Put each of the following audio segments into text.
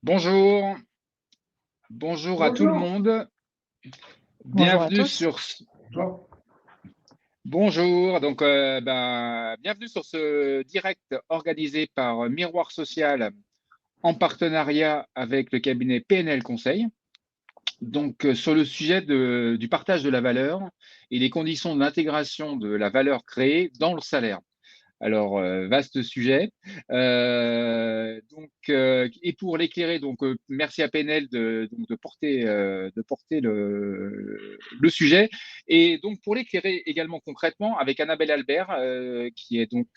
Bonjour, bonjour à tout le Bonjour. monde. Bonjour à Bienvenue tous. sur bonjour, donc bienvenue sur ce direct organisé par Miroir Social en partenariat avec le cabinet PNL Conseil. Donc sur le sujet du partage de la valeur et les conditions d'intégration de la valeur créée dans le salaire. Alors, vaste sujet. Et pour l'éclairer, merci à PNL de porter le sujet. Et donc, pour l'éclairer également concrètement, avec Annabelle Albert, qui est donc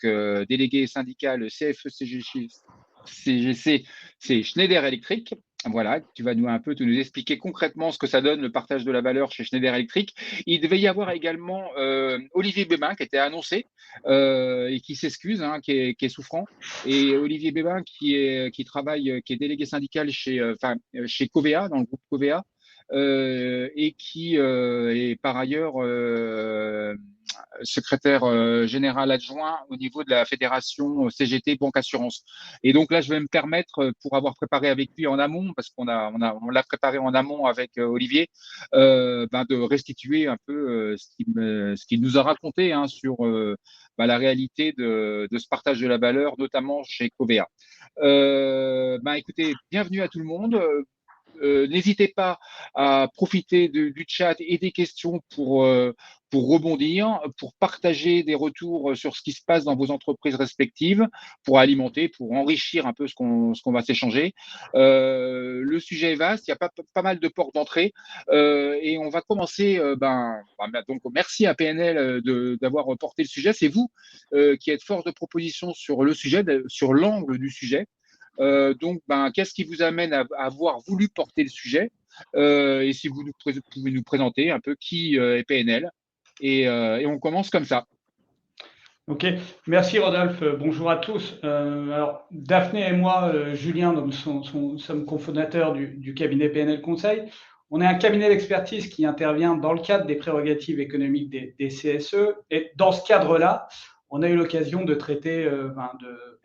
déléguée syndicale CFE-CGC, c'est Schneider Electric. Voilà, tu vas nous expliquer concrètement ce que ça donne le partage de la valeur chez Schneider Electric. Il devait y avoir également Olivier Bébin qui était annoncé et qui s'excuse, hein, qui est souffrant. Et Olivier Bébin qui travaille, qui est délégué syndical chez Covea, dans le groupe Covea, et qui est par ailleurs secrétaire général adjoint au niveau de la fédération CGT Banque Assurance. Et donc là, je vais me permettre, pour avoir préparé avec lui en amont, parce on l'a préparé en amont avec Olivier, de restituer un peu ce qu'il nous a raconté hein, sur la réalité de ce partage de la valeur, notamment chez Covea. Écoutez, bienvenue à tout le monde. N'hésitez pas à profiter du chat et des questions pour rebondir, pour partager des retours sur ce qui se passe dans vos entreprises respectives, pour alimenter, pour enrichir un peu ce qu'on va s'échanger. Le sujet est vaste, il y a pas mal de portes d'entrée et on va commencer. Donc merci à PNL d'avoir porté le sujet. C'est vous qui êtes force de proposition sur le sujet, sur l'angle du sujet. Qu'est-ce qui vous amène à avoir voulu porter le sujet et si vous pouvez nous présenter un peu qui est PNL et on commence comme ça. Ok, merci Rodolphe. Bonjour à tous. Alors, Daphné et moi, Julien, sommes cofondateurs du cabinet PNL Conseil. On est un cabinet d'expertise qui intervient dans le cadre des prérogatives économiques des CSE. Et dans ce cadre-là, on a eu l'occasion de traiter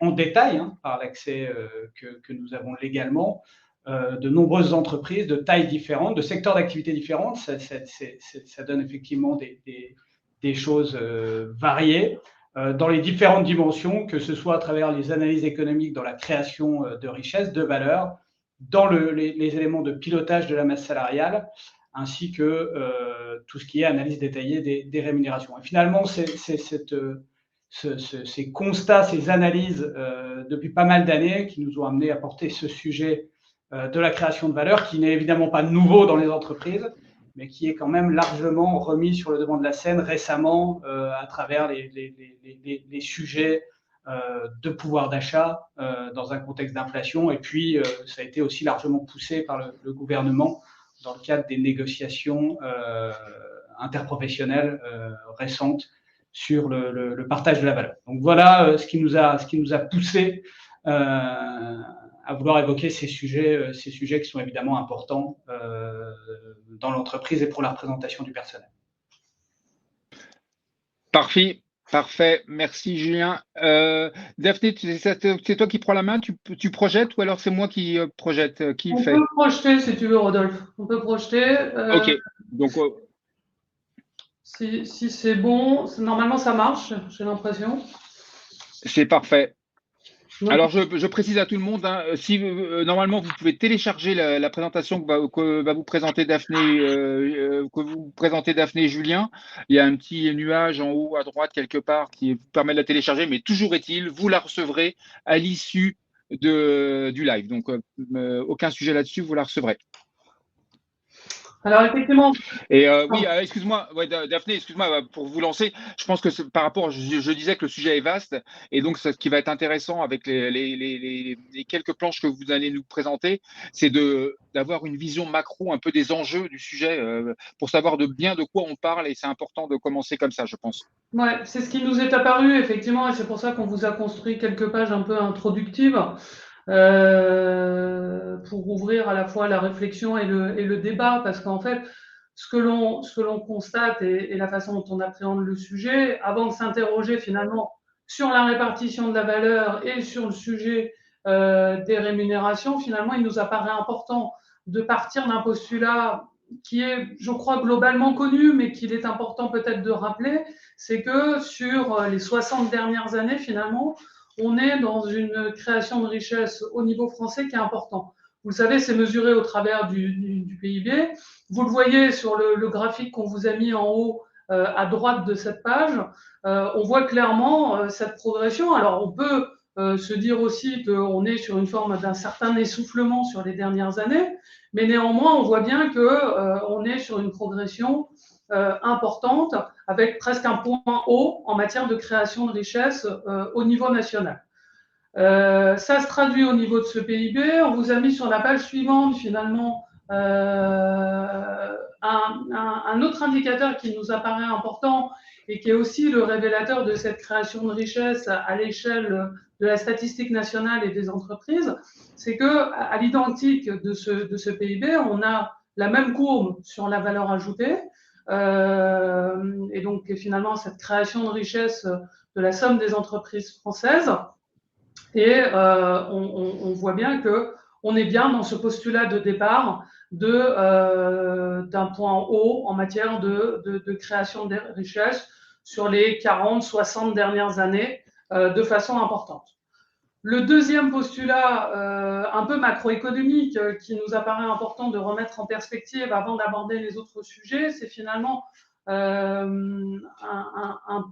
en détail, hein, par l'accès que nous avons légalement, de nombreuses entreprises de tailles différentes, de secteurs d'activité différents. Ça donne effectivement des choses variées dans les différentes dimensions, que ce soit à travers les analyses économiques dans la création de richesses, de valeur, dans les éléments de pilotage de la masse salariale, ainsi que tout ce qui est analyse détaillée des rémunérations. Et finalement, ces constats, ces analyses depuis pas mal d'années qui nous ont amenés à porter ce sujet de la création de valeur, qui n'est évidemment pas nouveau dans les entreprises, mais qui est quand même largement remis sur le devant de la scène récemment à travers les sujets de pouvoir d'achat dans un contexte d'inflation. Et puis, ça a été aussi largement poussé par le gouvernement dans le cadre des négociations interprofessionnelles récentes sur le partage de la valeur. Donc voilà ce qui nous a poussé à vouloir évoquer ces sujets qui sont évidemment importants dans l'entreprise et pour la représentation du personnel. Parfait, merci Julien. Daphné, c'est toi qui prends la main, tu projettes ou alors c'est moi qui projette? Qui On fait? peut projeter si tu veux, Rodolphe. On peut projeter. Ok, donc Si c'est bon, normalement ça marche, j'ai l'impression. c'est parfait. Donc, Alors, je précise à tout le monde, hein, si normalement vous pouvez télécharger la présentation que va vous présenter Daphné et Julien. Il y a un petit nuage en haut à droite quelque part qui vous permet de la télécharger, mais toujours est-il, vous la recevrez à l'issue du live. Donc, aucun sujet là-dessus, vous la recevrez. alors effectivement, Et oui, excuse-moi, ouais, Daphné, excuse-moi, pour vous lancer, je pense que par rapport, je disais que le sujet est vaste, et donc ce qui va être intéressant avec les quelques planches que vous allez nous présenter, c'est d'avoir une vision macro un peu des enjeux du sujet pour savoir bien de quoi on parle, et c'est important de commencer comme ça, je pense. ouais, c'est ce qui nous est apparu, effectivement, et c'est pour ça qu'on vous a construit quelques pages un peu introductives pour ouvrir à la fois la réflexion et le débat, parce qu'en fait, ce que l'on constate et la façon dont on appréhende le sujet, avant de s'interroger finalement sur la répartition de la valeur et sur le sujet des rémunérations, finalement, il nous apparaît important de partir d'un postulat qui est, je crois, globalement connu, mais qu'il est important peut-être de rappeler, c'est que sur les 60 dernières années, finalement, on est dans une création de richesse au niveau français qui est important. Vous le savez, c'est mesuré au travers du PIB. Vous le voyez sur le graphique qu'on vous a mis en haut à droite de cette page. On voit clairement cette progression. Alors, on peut se dire aussi qu'on est sur une forme d'un certain essoufflement sur les dernières années, mais néanmoins, on voit bien qu'on est sur une progression importante, avec presque un point haut en matière de création de richesse au niveau national. Ça se traduit au niveau de ce PIB. On vous a mis sur la page suivante, finalement, un autre indicateur qui nous apparaît important et qui est aussi le révélateur de cette création de richesse à l'échelle de la statistique nationale et des entreprises, c'est que à l'identique de ce PIB, on a la même courbe sur la valeur ajoutée, et donc finalement cette création de richesse de la somme des entreprises françaises. Et on voit bien qu'on est bien dans ce postulat de départ d'un point haut en matière de création de richesses sur les 40-60 dernières années de façon importante. Le deuxième postulat, un peu macroéconomique, qui nous apparaît important de remettre en perspective avant d'aborder les autres sujets, c'est finalement un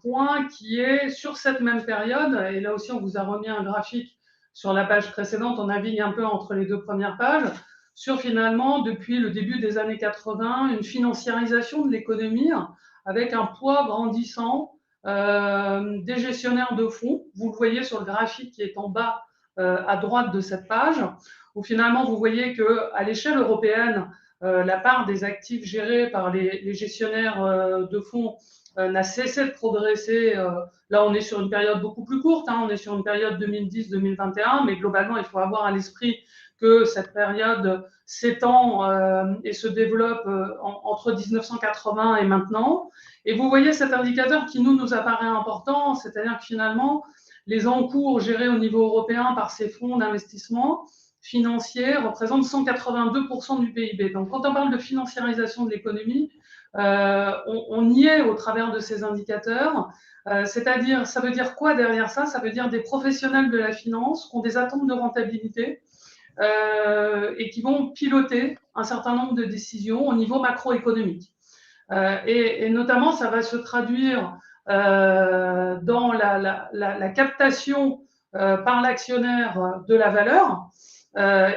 point qui est sur cette même période, et là aussi on vous a remis un graphique sur la page précédente, on navigue un peu entre les deux premières pages, sur finalement, depuis le début des années 80, une financiarisation de l'économie avec un poids grandissant des gestionnaires de fonds. Vous le voyez sur le graphique qui est en bas à droite de cette page, où finalement vous voyez qu'à l'échelle européenne, la part des actifs gérés par les gestionnaires de fonds n'a cessé de progresser. Là, on est sur une période beaucoup plus courte, on est sur une période 2010-2021, mais globalement, il faut avoir à l'esprit que cette période s'étend et se développe entre 1980 et maintenant. Et vous voyez cet indicateur qui nous apparaît important, c'est-à-dire que finalement, les encours gérés au niveau européen par ces fonds d'investissement financiers représentent 182% du PIB. Donc, quand on parle de financiarisation de l'économie, on y est au travers de ces indicateurs. C'est-à-dire, ça veut dire quoi derrière ça? Ça veut dire des professionnels de la finance qui ont des attentes de rentabilité et qui vont piloter un certain nombre de décisions au niveau macroéconomique. Et notamment, ça va se traduire dans la captation par l'actionnaire de la valeur.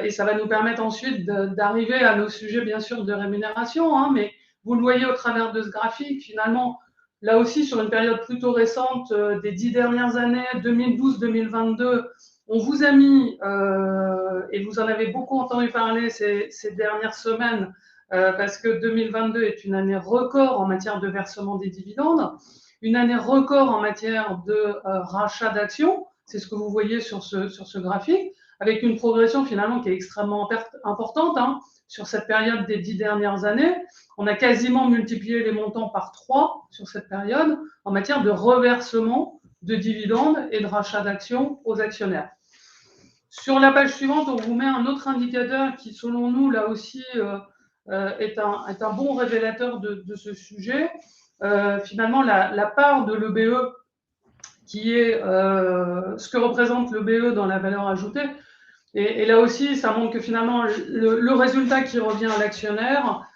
Et ça va nous permettre ensuite d'arriver à nos sujets, bien sûr, de rémunération. Mais vous le voyez au travers de ce graphique, finalement, là aussi, sur une période plutôt récente des 10 dernières années, 2012-2022, on vous a mis, et vous en avez beaucoup entendu parler ces dernières semaines, parce que 2022 est une année record en matière de versement des dividendes, une année record en matière de rachat d'actions, c'est ce que vous voyez sur ce graphique, avec une progression finalement qui est extrêmement importante sur cette période des 10 dernières années. On a quasiment multiplié les montants par 3 sur cette période en matière de reversement de dividendes et de rachat d'actions aux actionnaires. Sur la page suivante, on vous met un autre indicateur qui, selon nous, là aussi, est un bon révélateur de ce sujet. Finalement, la part de l'EBE, qui est ce que représente l'EBE dans la valeur ajoutée, et là aussi, ça montre que finalement, le résultat qui revient à l'actionnaire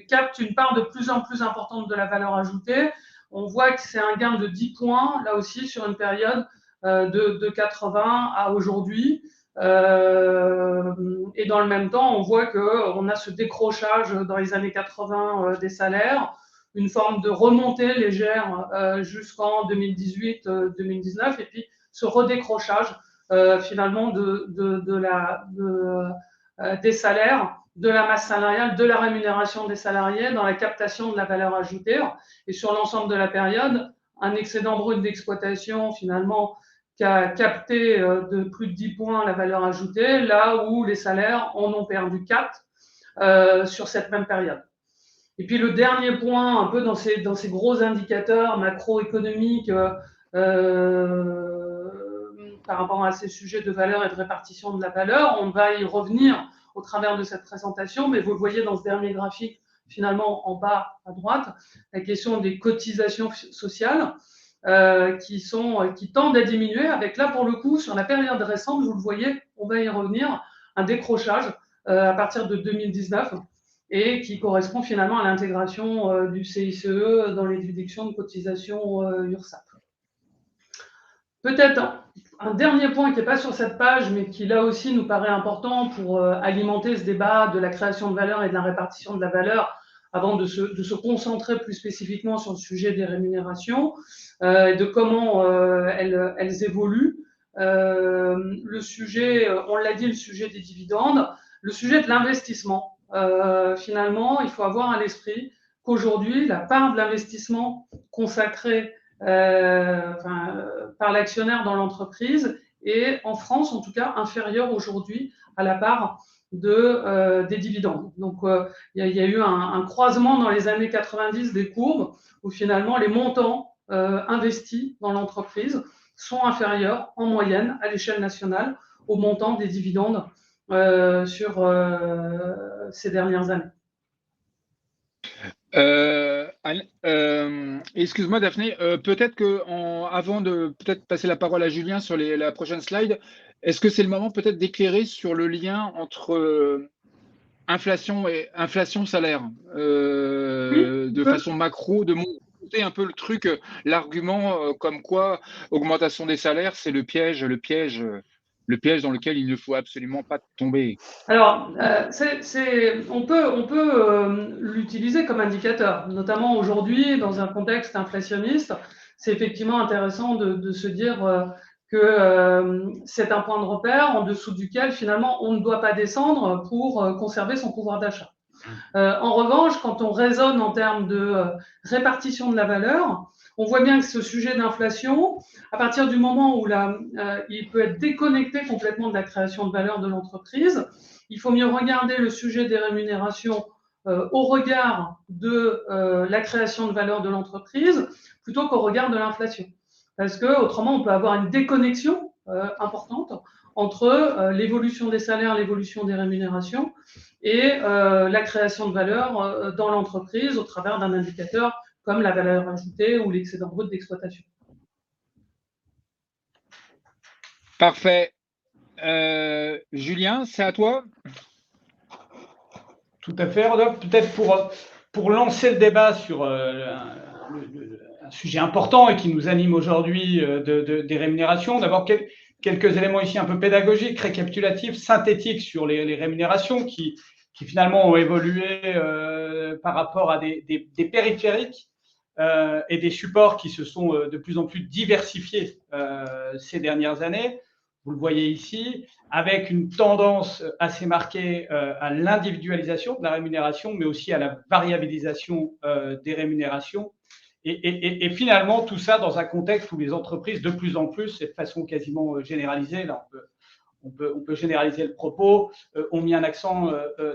capte une part de plus en plus importante de la valeur ajoutée. On voit que c'est un gain de 10 points, là aussi, sur une période de 80 à aujourd'hui. Et dans le même temps, on voit qu'on a ce décrochage dans les années 80 des salaires, une forme de remontée légère jusqu'en 2018-2019, et puis ce redécrochage finalement des salaires, de la masse salariale, de la rémunération des salariés dans la captation de la valeur ajoutée. Et sur l'ensemble de la période, un excédent brut d'exploitation finalement qui a capté de plus de 10 points la valeur ajoutée, là où les salaires en ont perdu 4 sur cette même période. Et puis le dernier point, un peu dans ces gros indicateurs macroéconomiques par rapport à ces sujets de valeur et de répartition de la valeur. On va y revenir au travers de cette présentation, mais vous le voyez dans ce dernier graphique, finalement en bas à droite, la question des cotisations sociales qui tendent à diminuer, avec là pour le coup, sur la période récente, vous le voyez, on va y revenir, un décrochage à partir de 2019 et qui correspond finalement à l'intégration du CICE dans les déductions de cotisations URSSAF. Peut-être un dernier point qui n'est pas sur cette page, mais qui là aussi nous paraît important pour alimenter ce débat de la création de valeur et de la répartition de la valeur, avant de se concentrer plus spécifiquement sur le sujet des rémunérations et de comment elles évoluent. Le sujet, on l'a dit, le sujet des dividendes, le sujet de l'investissement. Finalement, il faut avoir à l'esprit qu'aujourd'hui, la part de l'investissement consacrée par l'actionnaire dans l'entreprise est, en France en tout cas, inférieure aujourd'hui à la part des dividendes. Donc, il y a eu un croisement dans les années 90 des courbes où finalement les montants investis dans l'entreprise sont inférieurs en moyenne à l'échelle nationale aux montants des dividendes sur ces dernières années. Excuse-moi Daphné, peut-être que avant de passer la parole à Julien sur la prochaine slide, est-ce que c'est le moment peut-être d'éclairer sur le lien entre inflation et inflation-salaire de façon macro, de monter un peu le truc, l'argument comme quoi augmentation des salaires, c'est le piège dans lequel il ne faut absolument pas tomber. Alors, on peut l'utiliser comme indicateur, notamment aujourd'hui dans un contexte inflationniste. C'est effectivement intéressant de se dire que c'est un point de repère en dessous duquel finalement on ne doit pas descendre pour conserver son pouvoir d'achat. En revanche, quand on raisonne en termes de répartition de la valeur, on voit bien que ce sujet d'inflation, à partir du moment où il peut être déconnecté complètement de la création de valeur de l'entreprise, il faut mieux regarder le sujet des rémunérations au regard de la création de valeur de l'entreprise plutôt qu'au regard de l'inflation. Parce que autrement, on peut avoir une déconnexion importante entre l'évolution des salaires, l'évolution des rémunérations et la création de valeur dans l'entreprise au travers d'un indicateur comme la valeur ajoutée ou l'excédent brut d'exploitation. Parfait. Julien, c'est à toi. Tout à fait, Rodolphe. Peut-être pour lancer le débat sur un sujet important et qui nous anime aujourd'hui des rémunérations, d'abord quelques éléments ici un peu pédagogiques, récapitulatifs, synthétiques sur les rémunérations qui finalement ont évolué par rapport à des périphériques et des supports qui se sont de plus en plus diversifiés ces dernières années. Vous le voyez ici, avec une tendance assez marquée à l'individualisation de la rémunération, mais aussi à la variabilisation des rémunérations. Et finalement, tout ça dans un contexte où les entreprises, de plus en plus, et de façon quasiment généralisée, là on peut généraliser le propos, ont mis un accent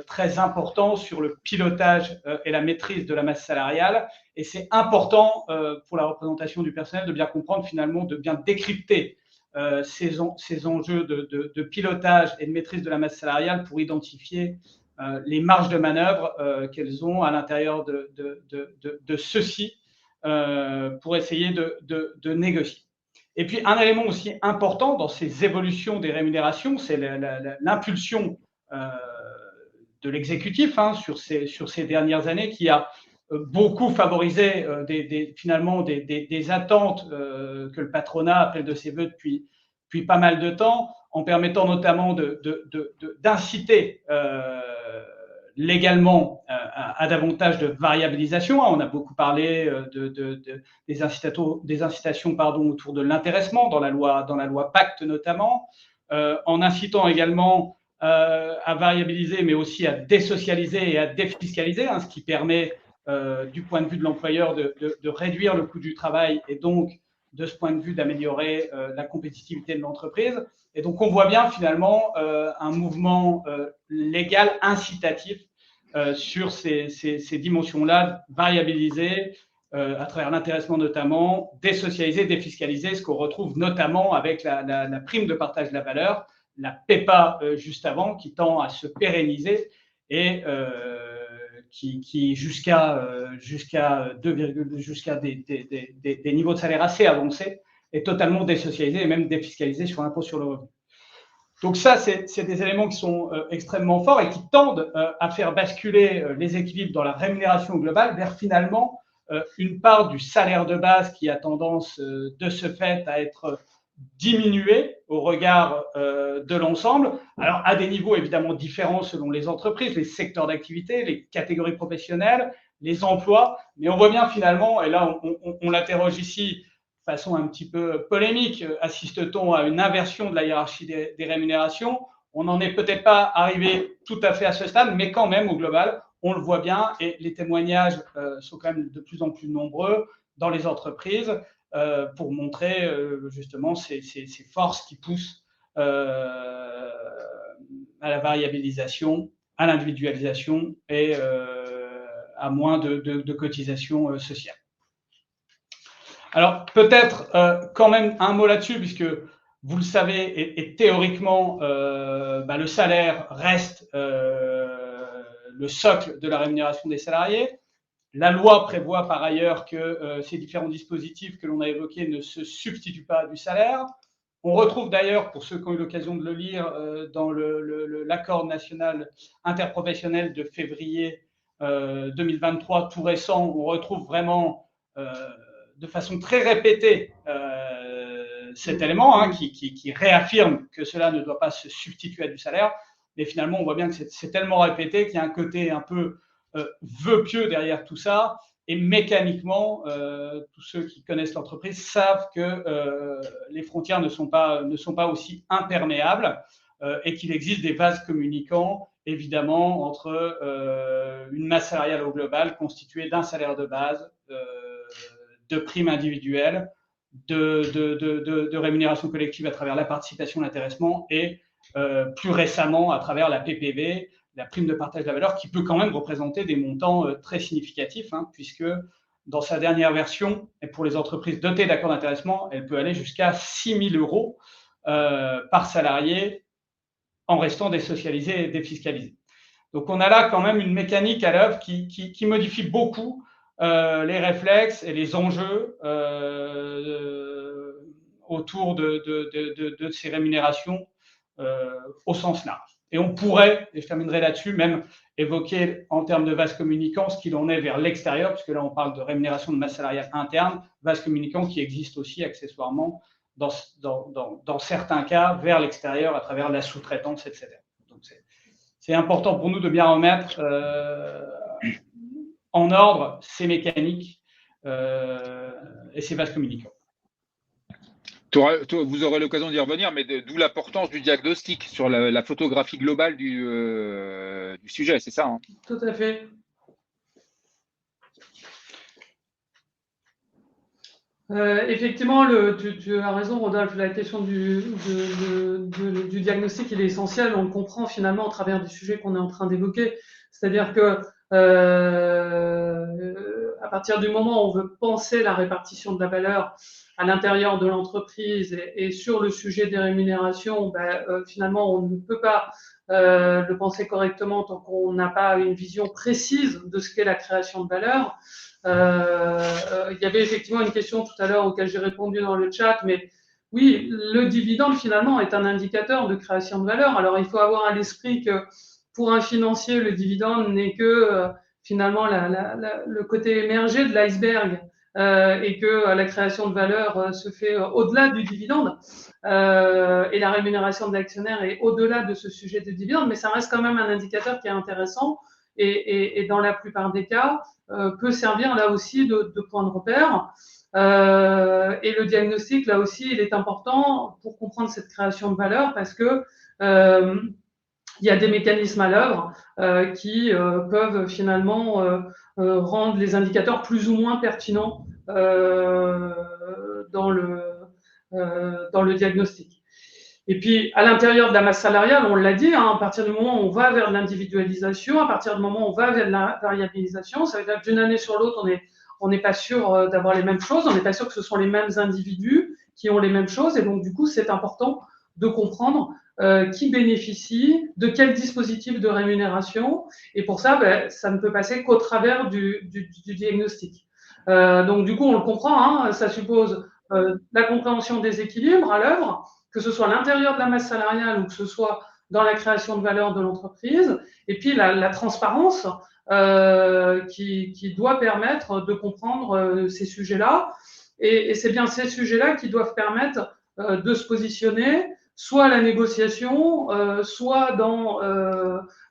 très important sur le pilotage et la maîtrise de la masse salariale. Et c'est important pour la représentation du personnel de bien comprendre finalement, de bien décrypter ces enjeux de pilotage et de maîtrise de la masse salariale pour identifier les marges de manœuvre qu'elles ont à l'intérieur de ceux-ci pour essayer de négocier. Et puis, un élément aussi important dans ces évolutions des rémunérations, c'est l'impulsion de l'exécutif sur ces dernières années qui a beaucoup favorisé finalement des attentes que le patronat appelle de ses voeux depuis pas mal de temps, en permettant notamment d'inciter légalement à davantage de variabilisation. On a beaucoup parlé des incitations autour de l'intéressement dans la loi Pacte notamment, en incitant également à variabiliser, mais aussi à désocialiser et à défiscaliser, ce qui permet du point de vue de l'employeur de réduire le coût du travail et donc de ce point de vue d'améliorer la compétitivité de l'entreprise. Et donc on voit bien finalement un mouvement légal incitatif sur ces dimensions-là, variabiliser à travers l'intéressement notamment, désocialisé, défiscalisé, ce qu'on retrouve notamment avec la prime de partage de la valeur, la PEPA juste avant, qui tend à se pérenniser et qui jusqu'à des niveaux de salaire assez avancés, est totalement désocialisé et même défiscalisé sur l'impôt sur le revenu. Donc ça, c'est des éléments qui sont extrêmement forts et qui tendent à faire basculer les équilibres dans la rémunération globale vers finalement une part du salaire de base qui a tendance de ce fait à être diminuée au regard de l'ensemble, alors à des niveaux évidemment différents selon les entreprises, les secteurs d'activité, les catégories professionnelles, les emplois, mais on voit bien finalement, et là on l'interroge ici de façon un petit peu polémique, assiste-t-on à une inversion de la hiérarchie des rémunérations? On n'en est peut-être pas arrivé tout à fait à ce stade, mais quand même, au global, on le voit bien, et les témoignages sont quand même de plus en plus nombreux dans les entreprises pour montrer justement ces forces qui poussent à la variabilisation, à l'individualisation et à moins de cotisations sociales. Alors, peut-être quand même un mot là-dessus, puisque vous le savez, et théoriquement, le salaire reste le socle de la rémunération des salariés. La loi prévoit par ailleurs que ces différents dispositifs que l'on a évoqués ne se substituent pas du salaire. On retrouve d'ailleurs, pour ceux qui ont eu l'occasion de le lire, dans l'accord national interprofessionnel de février 2023, tout récent, on retrouve vraiment de façon très répétée cet élément qui réaffirme que cela ne doit pas se substituer à du salaire. Mais finalement, on voit bien que c'est tellement répété qu'il y a un côté un peu vœu pieux derrière tout ça. Et mécaniquement, tous ceux qui connaissent l'entreprise savent que les frontières ne sont pas aussi imperméables et qu'il existe des vases communicants, évidemment, entre une masse salariale au global constituée d'un salaire de base, de primes individuelles, de rémunération collective à travers la participation, l'intéressement et plus récemment à travers la PPV, la prime de partage de la valeur, qui peut quand même représenter des montants très significatifs, puisque dans sa dernière version, et pour les entreprises dotées d'accords d'intéressement, elle peut aller jusqu'à 6 000 € par salarié en restant désocialisé et défiscalisé. Donc on a là quand même une mécanique à l'œuvre qui modifie beaucoup les réflexes et les enjeux autour de ces rémunérations au sens large. Et on pourrait, et je terminerai là-dessus, même évoquer en termes de vase communicant ce qu'il en est vers l'extérieur, puisque là on parle de rémunération de masse salariale interne, vase communicant qui existe aussi accessoirement dans certains cas vers l'extérieur à travers la sous-traitance, etc. Donc c'est important pour nous de bien remettre en ordre ces mécaniques et ces vases communicants. Vous aurez l'occasion d'y revenir, mais d'où l'importance du diagnostic sur la photographie globale du sujet, c'est ça, Tout à fait. Effectivement, tu as raison, Rodolphe, la question du diagnostic, il est essentiel. On le comprend finalement au travers du sujet qu'on est en train d'évoquer. C'est-à-dire que à partir du moment où on veut penser la répartition de la valeur à l'intérieur de l'entreprise et sur le sujet des rémunérations, finalement, on ne peut pas le penser correctement tant qu'on n'a pas une vision précise de ce qu'est la création de valeur. Il y avait effectivement une question tout à l'heure auquel j'ai répondu dans le chat, mais oui, le dividende finalement est un indicateur de création de valeur. Alors il faut avoir à l'esprit que pour un financier, le dividende n'est que finalement le côté émergé de l'iceberg et que la création de valeur se fait au-delà du dividende et la rémunération de l'actionnaire est au-delà de ce sujet de dividende, mais ça reste quand même un indicateur qui est intéressant et dans la plupart des cas peut servir là aussi de point de repère. Et le diagnostic, là aussi, il est important pour comprendre cette création de valeur parce que il y a des mécanismes à l'œuvre qui peuvent finalement rendre les indicateurs plus ou moins pertinents dans le diagnostic. Et puis, à l'intérieur de la masse salariale, on l'a dit, à partir du moment où on va vers l'individualisation, à partir du moment où on va vers la variabilisation, ça veut dire que d'une année sur l'autre, on est on n'est pas sûr d'avoir les mêmes choses, on n'est pas sûr que ce sont les mêmes individus qui ont les mêmes choses, et donc du coup c'est important de comprendre qui bénéficie de quel dispositif de rémunération, et pour ça, ça ne peut passer qu'au travers du diagnostic. Donc du coup, on le comprend, hein, ça suppose la compréhension des équilibres à l'œuvre, que ce soit à l'intérieur de la masse salariale ou que ce soit dans la création de valeur de l'entreprise, et puis la transparence qui doit permettre de comprendre ces sujets-là, et c'est bien ces sujets-là qui doivent permettre de se positionner, soit à la négociation, soit dans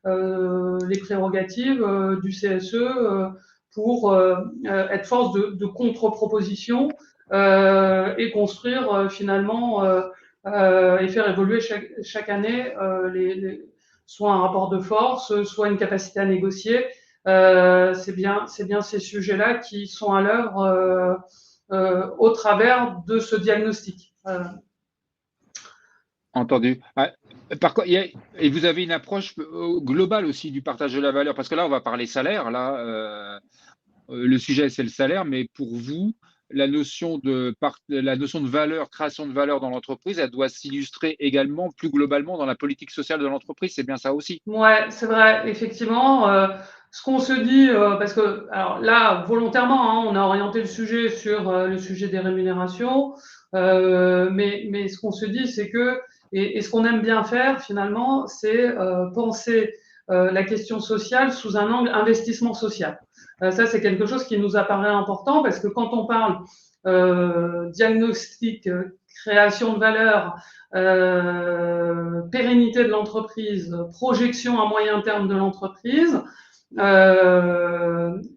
les prérogatives du CSE pour être force de contre-proposition et construire finalement et faire évoluer chaque année soit un rapport de force, soit une capacité à négocier. C'est bien ces sujets-là qui sont à l'œuvre au travers de ce diagnostic. Entendu. Par contre, et vous avez une approche globale aussi du partage de la valeur, parce que là, on va parler salaire. Là, le sujet, c'est le salaire, mais pour vous, la notion de valeur, création de valeur dans l'entreprise, elle doit s'illustrer également plus globalement dans la politique sociale de l'entreprise. C'est bien ça aussi. Ouais, c'est vrai, effectivement. Ce qu'on se dit, parce que alors là, volontairement, hein, on a orienté le sujet sur le sujet des rémunérations, mais ce qu'on se dit, c'est que, et ce qu'on aime bien faire finalement, c'est penser la question sociale sous un angle investissement social. Ça, c'est quelque chose qui nous apparaît important parce que quand on parle diagnostic, création de valeur, pérennité de l'entreprise, projection à moyen terme de l'entreprise,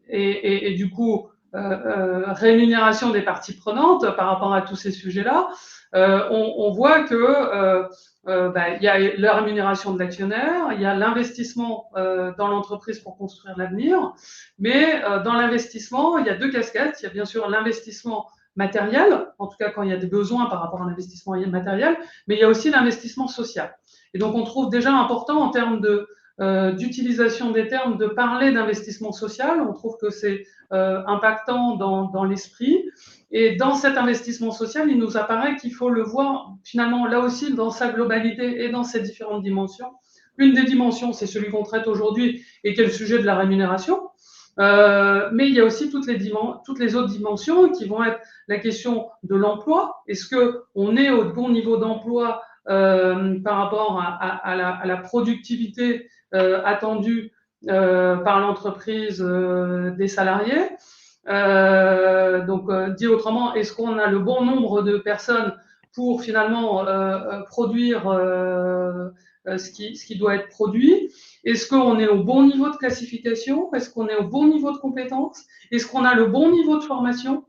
et du coup rémunération des parties prenantes par rapport à tous ces sujets-là, on voit que il y a la rémunération de l'actionnaire, il y a l'investissement dans l'entreprise pour construire l'avenir, mais dans l'investissement, il y a deux casquettes. Il y a bien sûr l'investissement matériel, en tout cas quand il y a des besoins par rapport à l'investissement matériel, mais il y a aussi l'investissement social. Et donc on trouve déjà important en termes d'utilisation des termes de parler d'investissement social. On trouve que c'est impactant dans l'esprit. Et dans cet investissement social, il nous apparaît qu'il faut le voir finalement là aussi dans sa globalité et dans ses différentes dimensions. Une des dimensions, c'est celui qu'on traite aujourd'hui et qui est le sujet de la rémunération. Mais il y a aussi toutes les autres dimensions qui vont être la question de l'emploi. Est-ce qu'on est au bon niveau d'emploi par rapport à la productivité attendue par l'entreprise des salariés? Donc, dit autrement, est-ce qu'on a le bon nombre de personnes pour finalement produire ce qui doit être produit? Est-ce qu'on est au bon niveau de classification? Est-ce qu'on est au bon niveau de compétence? Est-ce qu'on a le bon niveau de formation?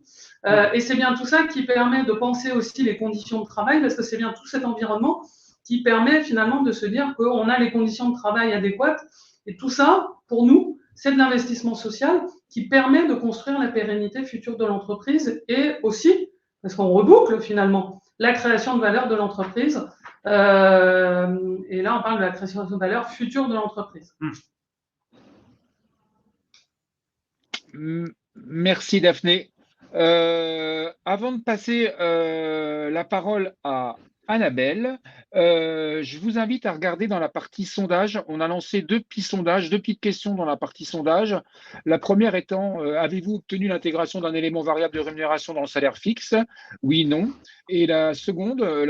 Et c'est bien tout ça qui permet de penser aussi les conditions de travail, parce que c'est bien tout cet environnement qui permet finalement de se dire qu'on a les conditions de travail adéquates. Et tout ça, pour nous, c'est de l'investissement social qui permet de construire la pérennité future de l'entreprise et aussi, parce qu'on reboucle finalement, la création de valeur de l'entreprise. Et là, on parle de la création de valeur future de l'entreprise. Merci Daphné. Avant de passer la parole à Annabelle, je vous invite à regarder dans la partie sondage. On a lancé deux petits sondages, deux petites questions dans la partie sondage. La première étant, avez-vous obtenu l'intégration d'un élément variable de rémunération dans le salaire fixe? Oui, non. Et la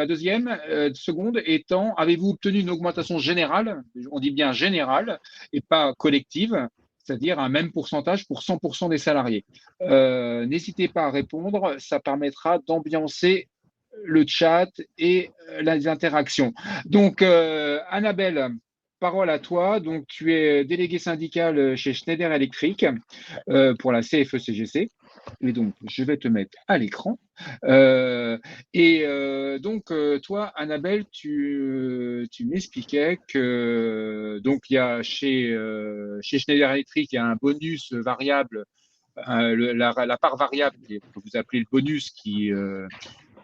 deuxième seconde étant, avez-vous obtenu une augmentation générale? On dit bien générale et pas collective, c'est-à-dire un même pourcentage pour 100% des salariés. N'hésitez pas à répondre, ça permettra d'ambiancer le chat et les interactions. Donc, Annabelle, parole à toi. Donc, tu es déléguée syndicale chez Schneider Electric pour la CFE-CGC. Et donc, je vais te mettre à l'écran. Donc, toi, Annabelle, tu m'expliquais que donc il y a chez Schneider Electric, il y a un bonus variable, la part variable que vous appelez le bonus qui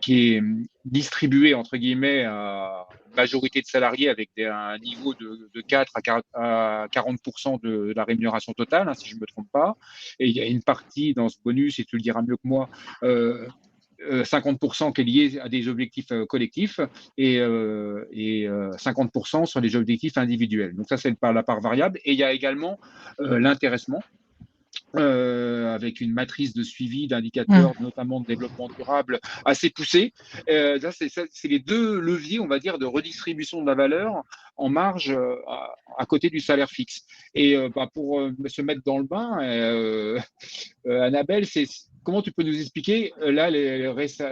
qui est distribué entre guillemets à une majorité de salariés avec un niveau de 4 à 40% de la rémunération totale, hein, si je ne me trompe pas. Et il y a une partie dans ce bonus, et tu le diras mieux que moi, 50% qui est lié à des objectifs collectifs et 50% sur les objectifs individuels. Donc ça, c'est la part variable. Et il y a également l'intéressement avec une matrice de suivi d'indicateurs, notamment de développement durable, assez poussée. Là, c'est les deux leviers, on va dire, de redistribution de la valeur en marge à côté du salaire fixe. Et pour se mettre dans le bain, Annabelle, comment tu peux nous expliquer là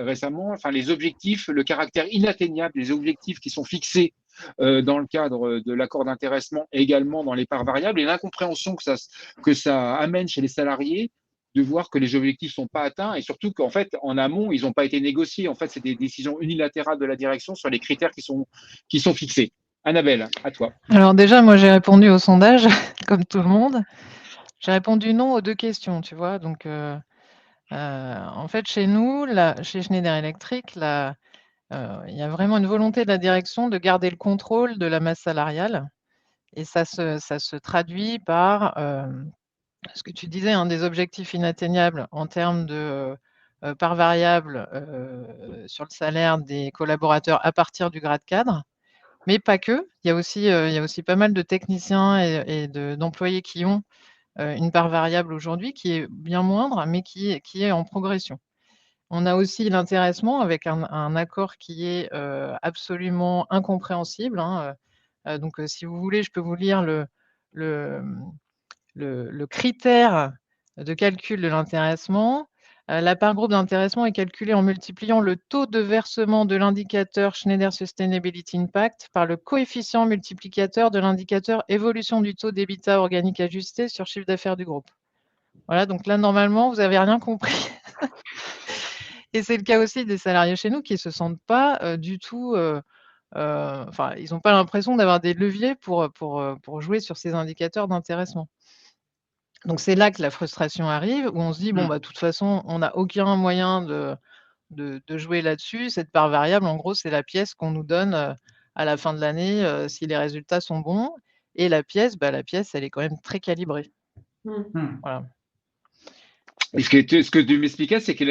récemment, enfin les objectifs, le caractère inatteignable des objectifs qui sont fixés dans le cadre de l'accord d'intéressement, également dans les parts variables, et l'incompréhension que ça amène chez les salariés de voir que les objectifs ne sont pas atteints, et surtout qu'en fait, en amont, ils n'ont pas été négociés. En fait, c'est des décisions unilatérales de la direction sur les critères qui sont fixés. Annabelle, à toi. Alors déjà, moi, j'ai répondu au sondage, comme tout le monde. J'ai répondu non aux 2 questions, tu vois. Donc, en fait, chez nous, chez Schneider Electric, il y a vraiment une volonté de la direction de garder le contrôle de la masse salariale, et ça se traduit par, ce que tu disais, hein, des objectifs inatteignables en termes de, parts variables, sur le salaire des collaborateurs à partir du grade cadre, mais pas que. Il y a aussi pas mal de techniciens et d'employés qui ont, une part variable aujourd'hui qui est bien moindre, mais qui est en progression. On a aussi l'intéressement avec un accord qui est, absolument incompréhensible, hein, donc si vous voulez, je peux vous lire le, le critère de calcul de l'intéressement. La part groupe d'intéressement est calculée en multipliant le taux de versement de l'indicateur Schneider Sustainability Impact par le coefficient multiplicateur de l'indicateur évolution du taux d'EBITDA organique ajusté sur chiffre d'affaires du groupe. Voilà, donc là, normalement, vous n'avez rien compris. Et c'est le cas aussi des salariés chez nous qui ne se sentent pas du tout, enfin, ils n'ont pas l'impression d'avoir des leviers pour jouer sur ces indicateurs d'intéressement. Donc c'est là que la frustration arrive, où on se dit: «Bon, bah, de toute façon, on n'a aucun moyen de jouer là-dessus. Cette part variable, en gros, c'est la pièce qu'on nous donne, à la fin de l'année, si les résultats sont bons», et la pièce, elle est quand même très calibrée. Voilà. Et ce que tu m'expliquais, c'est que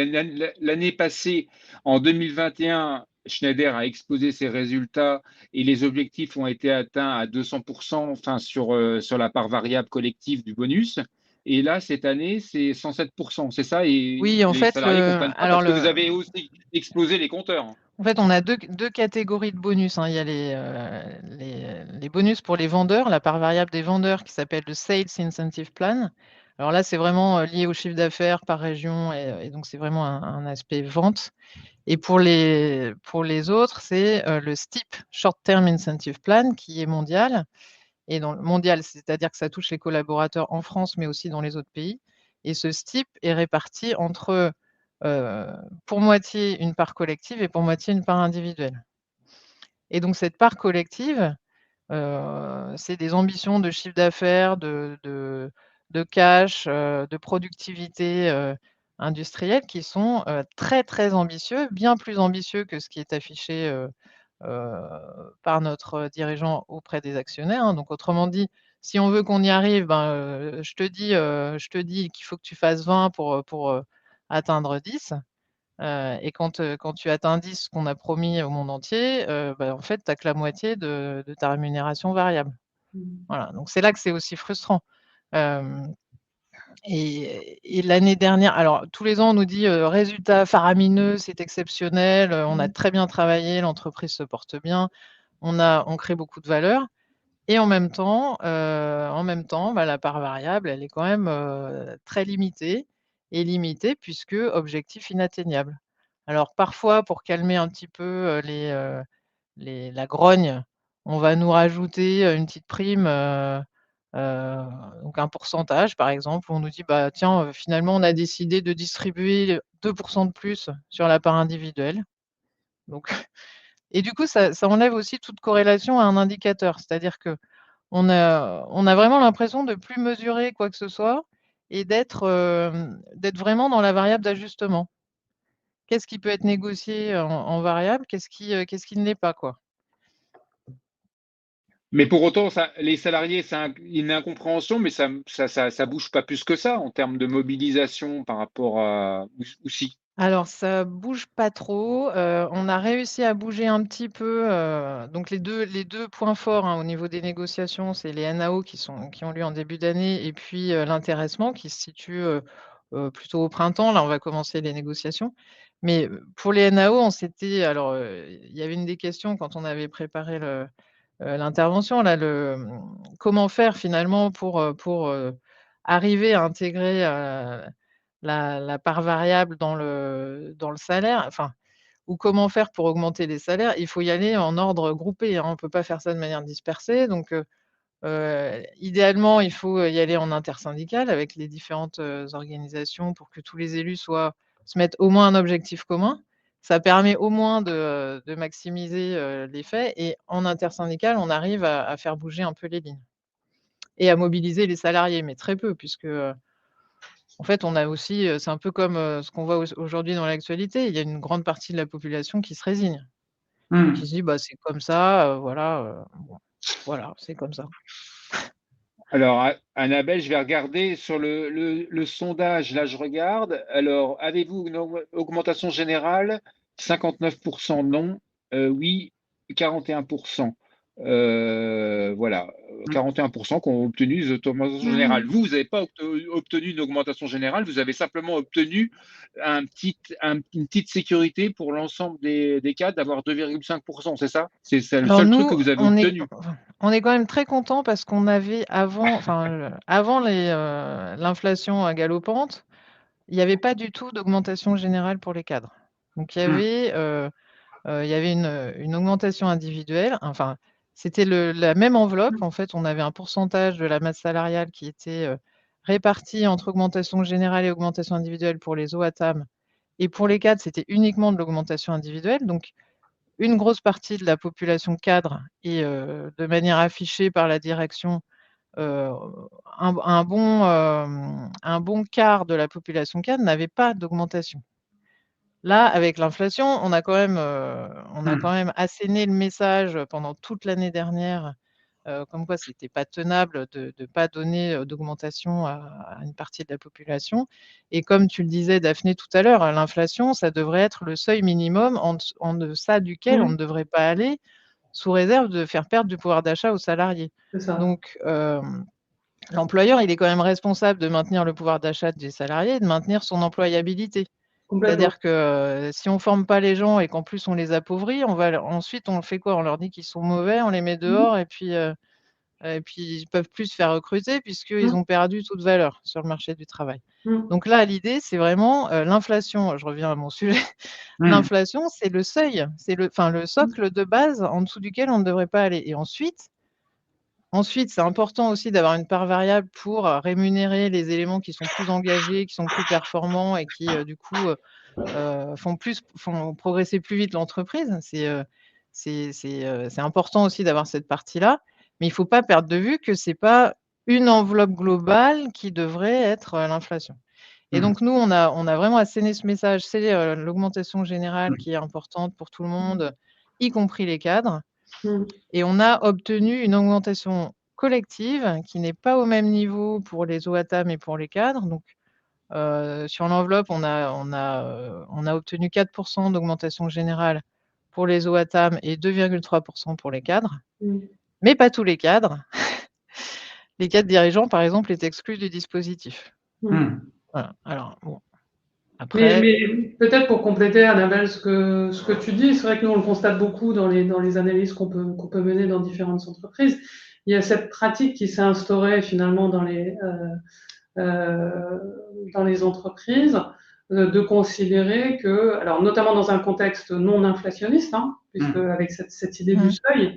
l'année passée, en 2021, Schneider a exposé ses résultats et les objectifs ont été atteints à 200%, enfin, sur la part variable collective du bonus. Et là, cette année, c'est 107%, c'est ça? Et Oui, en les fait, salariés ne comprennent pas parce que vous avez aussi explosé les compteurs. En fait, on a deux catégories de bonus, hein. Il y a les bonus pour les vendeurs, la part variable des vendeurs qui s'appelle le Sales Incentive Plan. Alors là, c'est vraiment lié au chiffre d'affaires par région, et donc c'est vraiment un aspect vente. Et pour les autres, c'est le STIP, Short Term Incentive Plan, qui est mondial. Et dans le mondial, c'est-à-dire que ça touche les collaborateurs en France, mais aussi dans les autres pays. Et ce STIP est réparti entre pour moitié une part collective et pour moitié une part individuelle. Et donc cette part collective, c'est des ambitions de chiffre d'affaires, de cash, de productivité, industrielle qui sont, très, très ambitieux, bien plus ambitieux que ce qui est affiché, par notre dirigeant auprès des actionnaires, hein. Donc autrement dit, si on veut qu'on y arrive, je te dis qu'il faut que tu fasses 20 pour atteindre 10. Et quand tu atteins 10, ce qu'on a promis au monde entier, en fait, tu as que la moitié de ta rémunération variable. Voilà, donc c'est là que c'est aussi frustrant. Hem et l'année dernière, alors tous les ans, on nous dit, «Résultat faramineux, c'est exceptionnel, on a très bien travaillé, l'entreprise se porte bien, on crée beaucoup de valeur», et en même temps, la part variable, elle est quand même, très limitée puisque objectif inatteignable. Alors parfois, pour calmer un petit peu, la grogne, on va nous rajouter, une petite prime, heu, donc un pourcentage par exemple, où on nous dit: «Bah tiens, finalement on a décidé de distribuer 2 de plus sur la part individuelle». Donc et du coup ça enlève aussi toute corrélation à un indicateur. C'est-à-dire qu'on a vraiment l'impression de plus mesurer quoi que ce soit et d'être vraiment dans la variable d'ajustement. qu'est-ce qui peut être négocié en variable, qu'est-ce qui ne l'est pas, quoi. Mais pour autant, les salariés, c'est une incompréhension, mais ça bouge pas plus que ça en termes de mobilisation par rapport à ou si. Alors ça bouge pas trop, on a réussi à bouger un petit peu, donc les 2 points forts, hein, au niveau des négociations, c'est les NAO qui ont lieu en début d'année et puis, l'intéressement qui se situe, plutôt au printemps. Là, on va commencer les négociations. Mais, pour les NAO, il y avait une des questions quand on avait préparé l'intervention là, comment faire finalement pour arriver à intégrer, la part variable dans le salaire, enfin, ou comment faire pour augmenter les salaires? Il faut y aller en ordre groupé, hein, on ne peut pas faire ça de manière dispersée. Donc, idéalement, il faut y aller en intersyndicale avec les différentes, organisations pour que tous les élus se mettent au moins un objectif commun. Ça permet au moins de maximiser, l'effet, et en intersyndicale, on arrive à faire bouger un peu les lignes et à mobiliser les salariés, mais très peu puisque, en fait, on a aussi, c'est un peu comme, ce qu'on voit aujourd'hui dans l'actualité. Il y a une grande partie de la population qui se résigne, qui se dit: «Bah, c'est comme ça, voilà, bon, voilà, c'est comme ça». Alors, Annabelle, je vais regarder sur le sondage. Là, je regarde. Alors, avez-vous une augmentation générale? 59% non. Oui, 41%. Voilà, 41% qui ont obtenu une augmentation générale. Vous n'avez pas obtenu une augmentation générale, vous avez simplement obtenu une petite sécurité pour l'ensemble des cadres d'avoir 2,5%, c'est ça? C'est le Alors seul truc nous, que vous avez on est obtenu? enfin, on est quand même très contents parce qu'on avait avant l'inflation, galopante, il y avait pas du tout d'augmentation générale pour les cadres. Donc il y avait une augmentation individuelle, enfin, c'était la même enveloppe. En fait, on avait un pourcentage de la masse salariale qui était, réparti entre augmentation générale et augmentation individuelle pour les OATAM, et pour les cadres, c'était uniquement de l'augmentation individuelle. Donc une grosse partie de la population cadre et de manière affichée par la direction, heu, un bon quart de la population cadre n'avait pas d'augmentation. Là, avec l'inflation, on a quand même asséné le message pendant toute l'année dernière, comme quoi c'était pas tenable de pas donner, d'augmentation à une partie de la population. Et comme tu le disais, Daphné, tout à l'heure, l'inflation, ça devrait être le seuil minimum en deçà duquel on ne devrait pas aller, sous réserve de faire perdre du pouvoir d'achat aux salariés. C'est ça, Donc, l'employeur, il est quand même responsable de maintenir le pouvoir d'achat des salariés et de maintenir son employabilité. complètement. C'est-à-dire que, si on forme pas les gens et qu'en plus on les appauvrit, ensuite on fait quoi? On leur dit qu'ils sont mauvais, on les met Mmh. dehors, et puis ils peuvent plus se faire recruter puisqu'ils Mmh. ont perdu toute valeur sur le marché du travail. Mmh. Donc là, l'idée, c'est vraiment, l'inflation. Je reviens à mon sujet. L'inflation, c'est le seuil, c'est le socle de base en dessous duquel on ne devrait pas aller. Et ensuite, c'est important aussi d'avoir une part variable pour, rémunérer les éléments qui sont plus engagés, qui sont plus performants et qui, du coup, font progresser plus vite l'entreprise. C'est important aussi d'avoir cette partie-là, mais il ne faut pas perdre de vue que c'est pas une enveloppe globale qui devrait être, l'inflation. Et donc nous, on a vraiment asséné ce message. C'est, l'augmentation générale qui est importante pour tout le monde, y compris les cadres, Mmh. et on a obtenu une augmentation collective qui n'est pas au même niveau pour les OATAM et pour les cadres. Donc sur l'enveloppe, on a obtenu 4% d'augmentation générale pour les OATAM et 2,3% pour les cadres, Mmh. mais pas tous les cadres. Les cadres dirigeants, par exemple, étaient exclus du dispositif. Mmh. Voilà, alors bon, Mais après peut-être pour compléter, Annabelle, ce que tu dis, c'est vrai que nous, on le constate beaucoup dans les analyses qu'on peut mener dans différentes entreprises. Il y a cette pratique qui s'est instaurée finalement dans les entreprises, de considérer que, alors notamment dans un contexte non inflationniste, hein, puisque avec cette idée du seuil,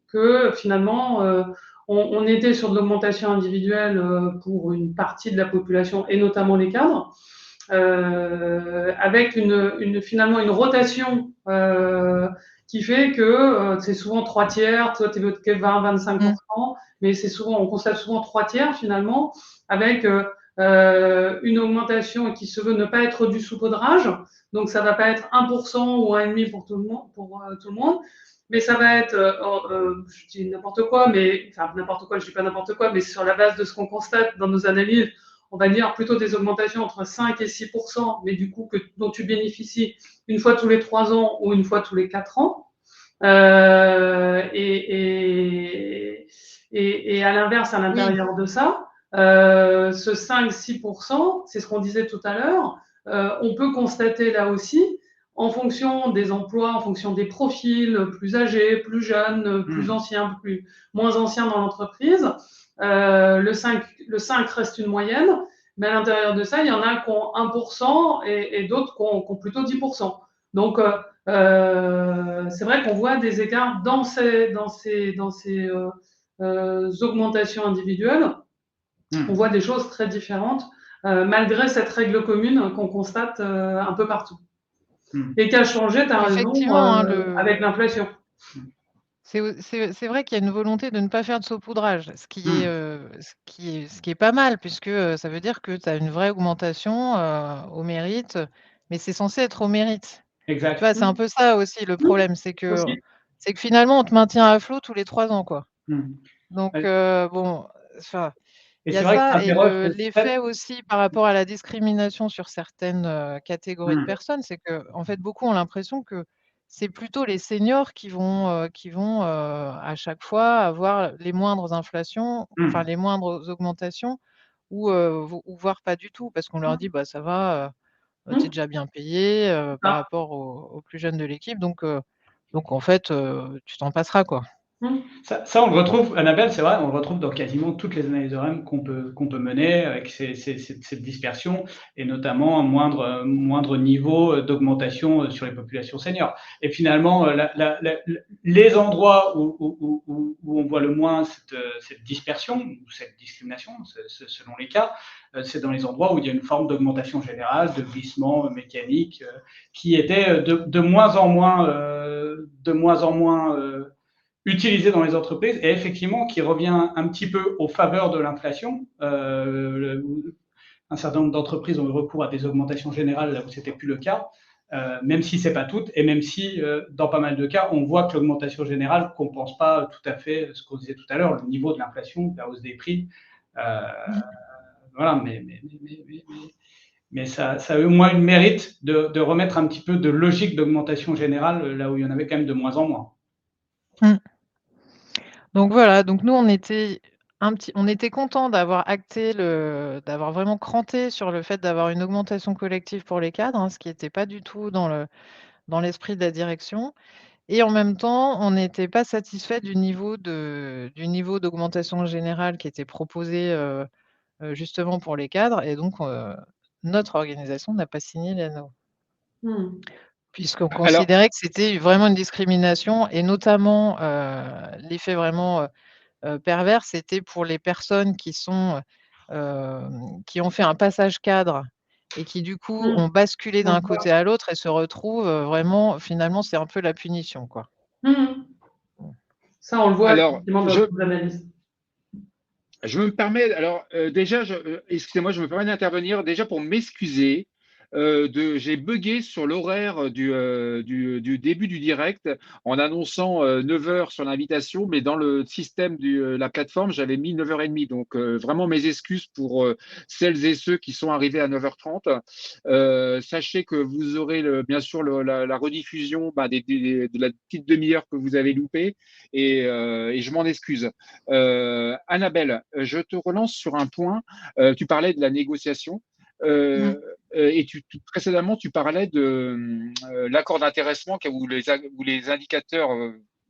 que finalement, on était sur de l'augmentation individuelle pour une partie de la population et notamment les cadres, avec finalement une rotation qui fait que c'est souvent 3/3, toi tu évoquais 20-25%, mais c'est souvent, on constate souvent 3/3 finalement, avec une augmentation qui se veut ne pas être du saupoudrage. Donc, ça ne va pas être 1% ou 1,5% pour tout le monde, mais ça va être, je dis n'importe quoi, enfin n'importe quoi, je ne dis pas n'importe quoi, mais sur la base de ce qu'on constate dans nos analyses, on va dire plutôt des augmentations entre 5 et 6%, mais du coup dont tu bénéficies une fois tous les 3 ans ou une fois tous les 4 ans. Et à l'inverse, à l'intérieur de ça, ce 5-6%, c'est ce qu'on disait tout à l'heure, on peut constater là aussi, en fonction des emplois, en fonction des profils, plus âgés, plus jeunes, plus anciens, moins anciens dans l'entreprise, le 5 reste une moyenne, mais à l'intérieur de ça, il y en a qui ont 1% et d'autres qui ont plutôt 10%. Donc, c'est vrai qu'on voit des écarts dans ces augmentations individuelles. On voit des choses très différentes, malgré cette règle commune qu'on constate un peu partout. Et qui a changé, tu as raison, avec l'inflation. C'est vrai qu'il y a une volonté de ne pas faire de saupoudrage, ce qui est pas mal, puisque ça veut dire que tu as une vraie augmentation au mérite, mais c'est censé être au mérite. Exact. Tu vois, c'est un peu ça aussi le problème, c'est que finalement, on te maintient à flot tous les 3 ans, quoi. Donc, bon, enfin, il y a ça et l'effet aussi par rapport à la discrimination sur certaines catégories de personnes, c'est qu'en fait, beaucoup ont l'impression que c'est plutôt les seniors qui vont à chaque fois avoir les moindres inflations, enfin les moindres augmentations ou voire pas du tout parce qu'on leur dit: «Bah, ça va, tu es déjà bien payé, par rapport aux plus jeunes de l'équipe donc en fait, tu t'en passeras, quoi». Ça, on le retrouve, Annabelle, c'est vrai, on le retrouve dans quasiment toutes les analyses de REM qu'on peut mener avec cette dispersion et notamment un moindre niveau d'augmentation sur les populations seniors. Et finalement, les endroits où on voit le moins cette dispersion ou cette discrimination, selon les cas, c'est dans les endroits où il y a une forme d'augmentation générale, de glissement mécanique, qui était de moins en moins utilisé dans les entreprises et effectivement qui revient un petit peu aux faveurs de l'inflation. Un certain nombre d'entreprises ont eu recours à des augmentations générales là où c'était plus le cas, même si c'est pas toutes et même si dans pas mal de cas on voit que l'augmentation générale compense pas tout à fait ce qu'on disait tout à l'heure, le niveau de l'inflation, la hausse des prix. Voilà, mais ça a au moins une mérite de remettre un petit peu de logique d'augmentation générale là où il y en avait quand même de moins en moins. Donc voilà, donc nous on était contents d'avoir d'avoir vraiment cranté sur le fait d'avoir une augmentation collective pour les cadres, ce qui n'était pas du tout dans l'esprit de la direction. Et en même temps, on n'était pas satisfait du niveau d'augmentation générale qui était proposé justement pour les cadres. Et donc, notre organisation n'a pas signé l'ANO. Puisqu'on considérait que c'était vraiment une discrimination et notamment l'effet vraiment pervers, c'était pour les personnes qui ont fait un passage cadre et qui du coup ont basculé d'un côté à l'autre et se retrouvent vraiment, finalement, c'est un peu la punition, quoi. Ça, on le voit effectivement dans les analyses. Je me permets, alors déjà, excusez-moi, je me permets d'intervenir déjà pour m'excuser. J'ai bugué sur l'horaire du début du direct en annonçant 9h sur l'invitation, mais dans le système de la plateforme, j'avais mis 9h30. Donc, vraiment mes excuses pour celles et ceux qui sont arrivés à 9h30. Sachez que vous aurez bien sûr la rediffusion de la petite demi-heure que vous avez loupée et je m'en excuse. Annabelle, je te relance sur un point. Tu parlais de la négociation. Et précédemment, tu parlais de l'accord d'intéressement où les indicateurs,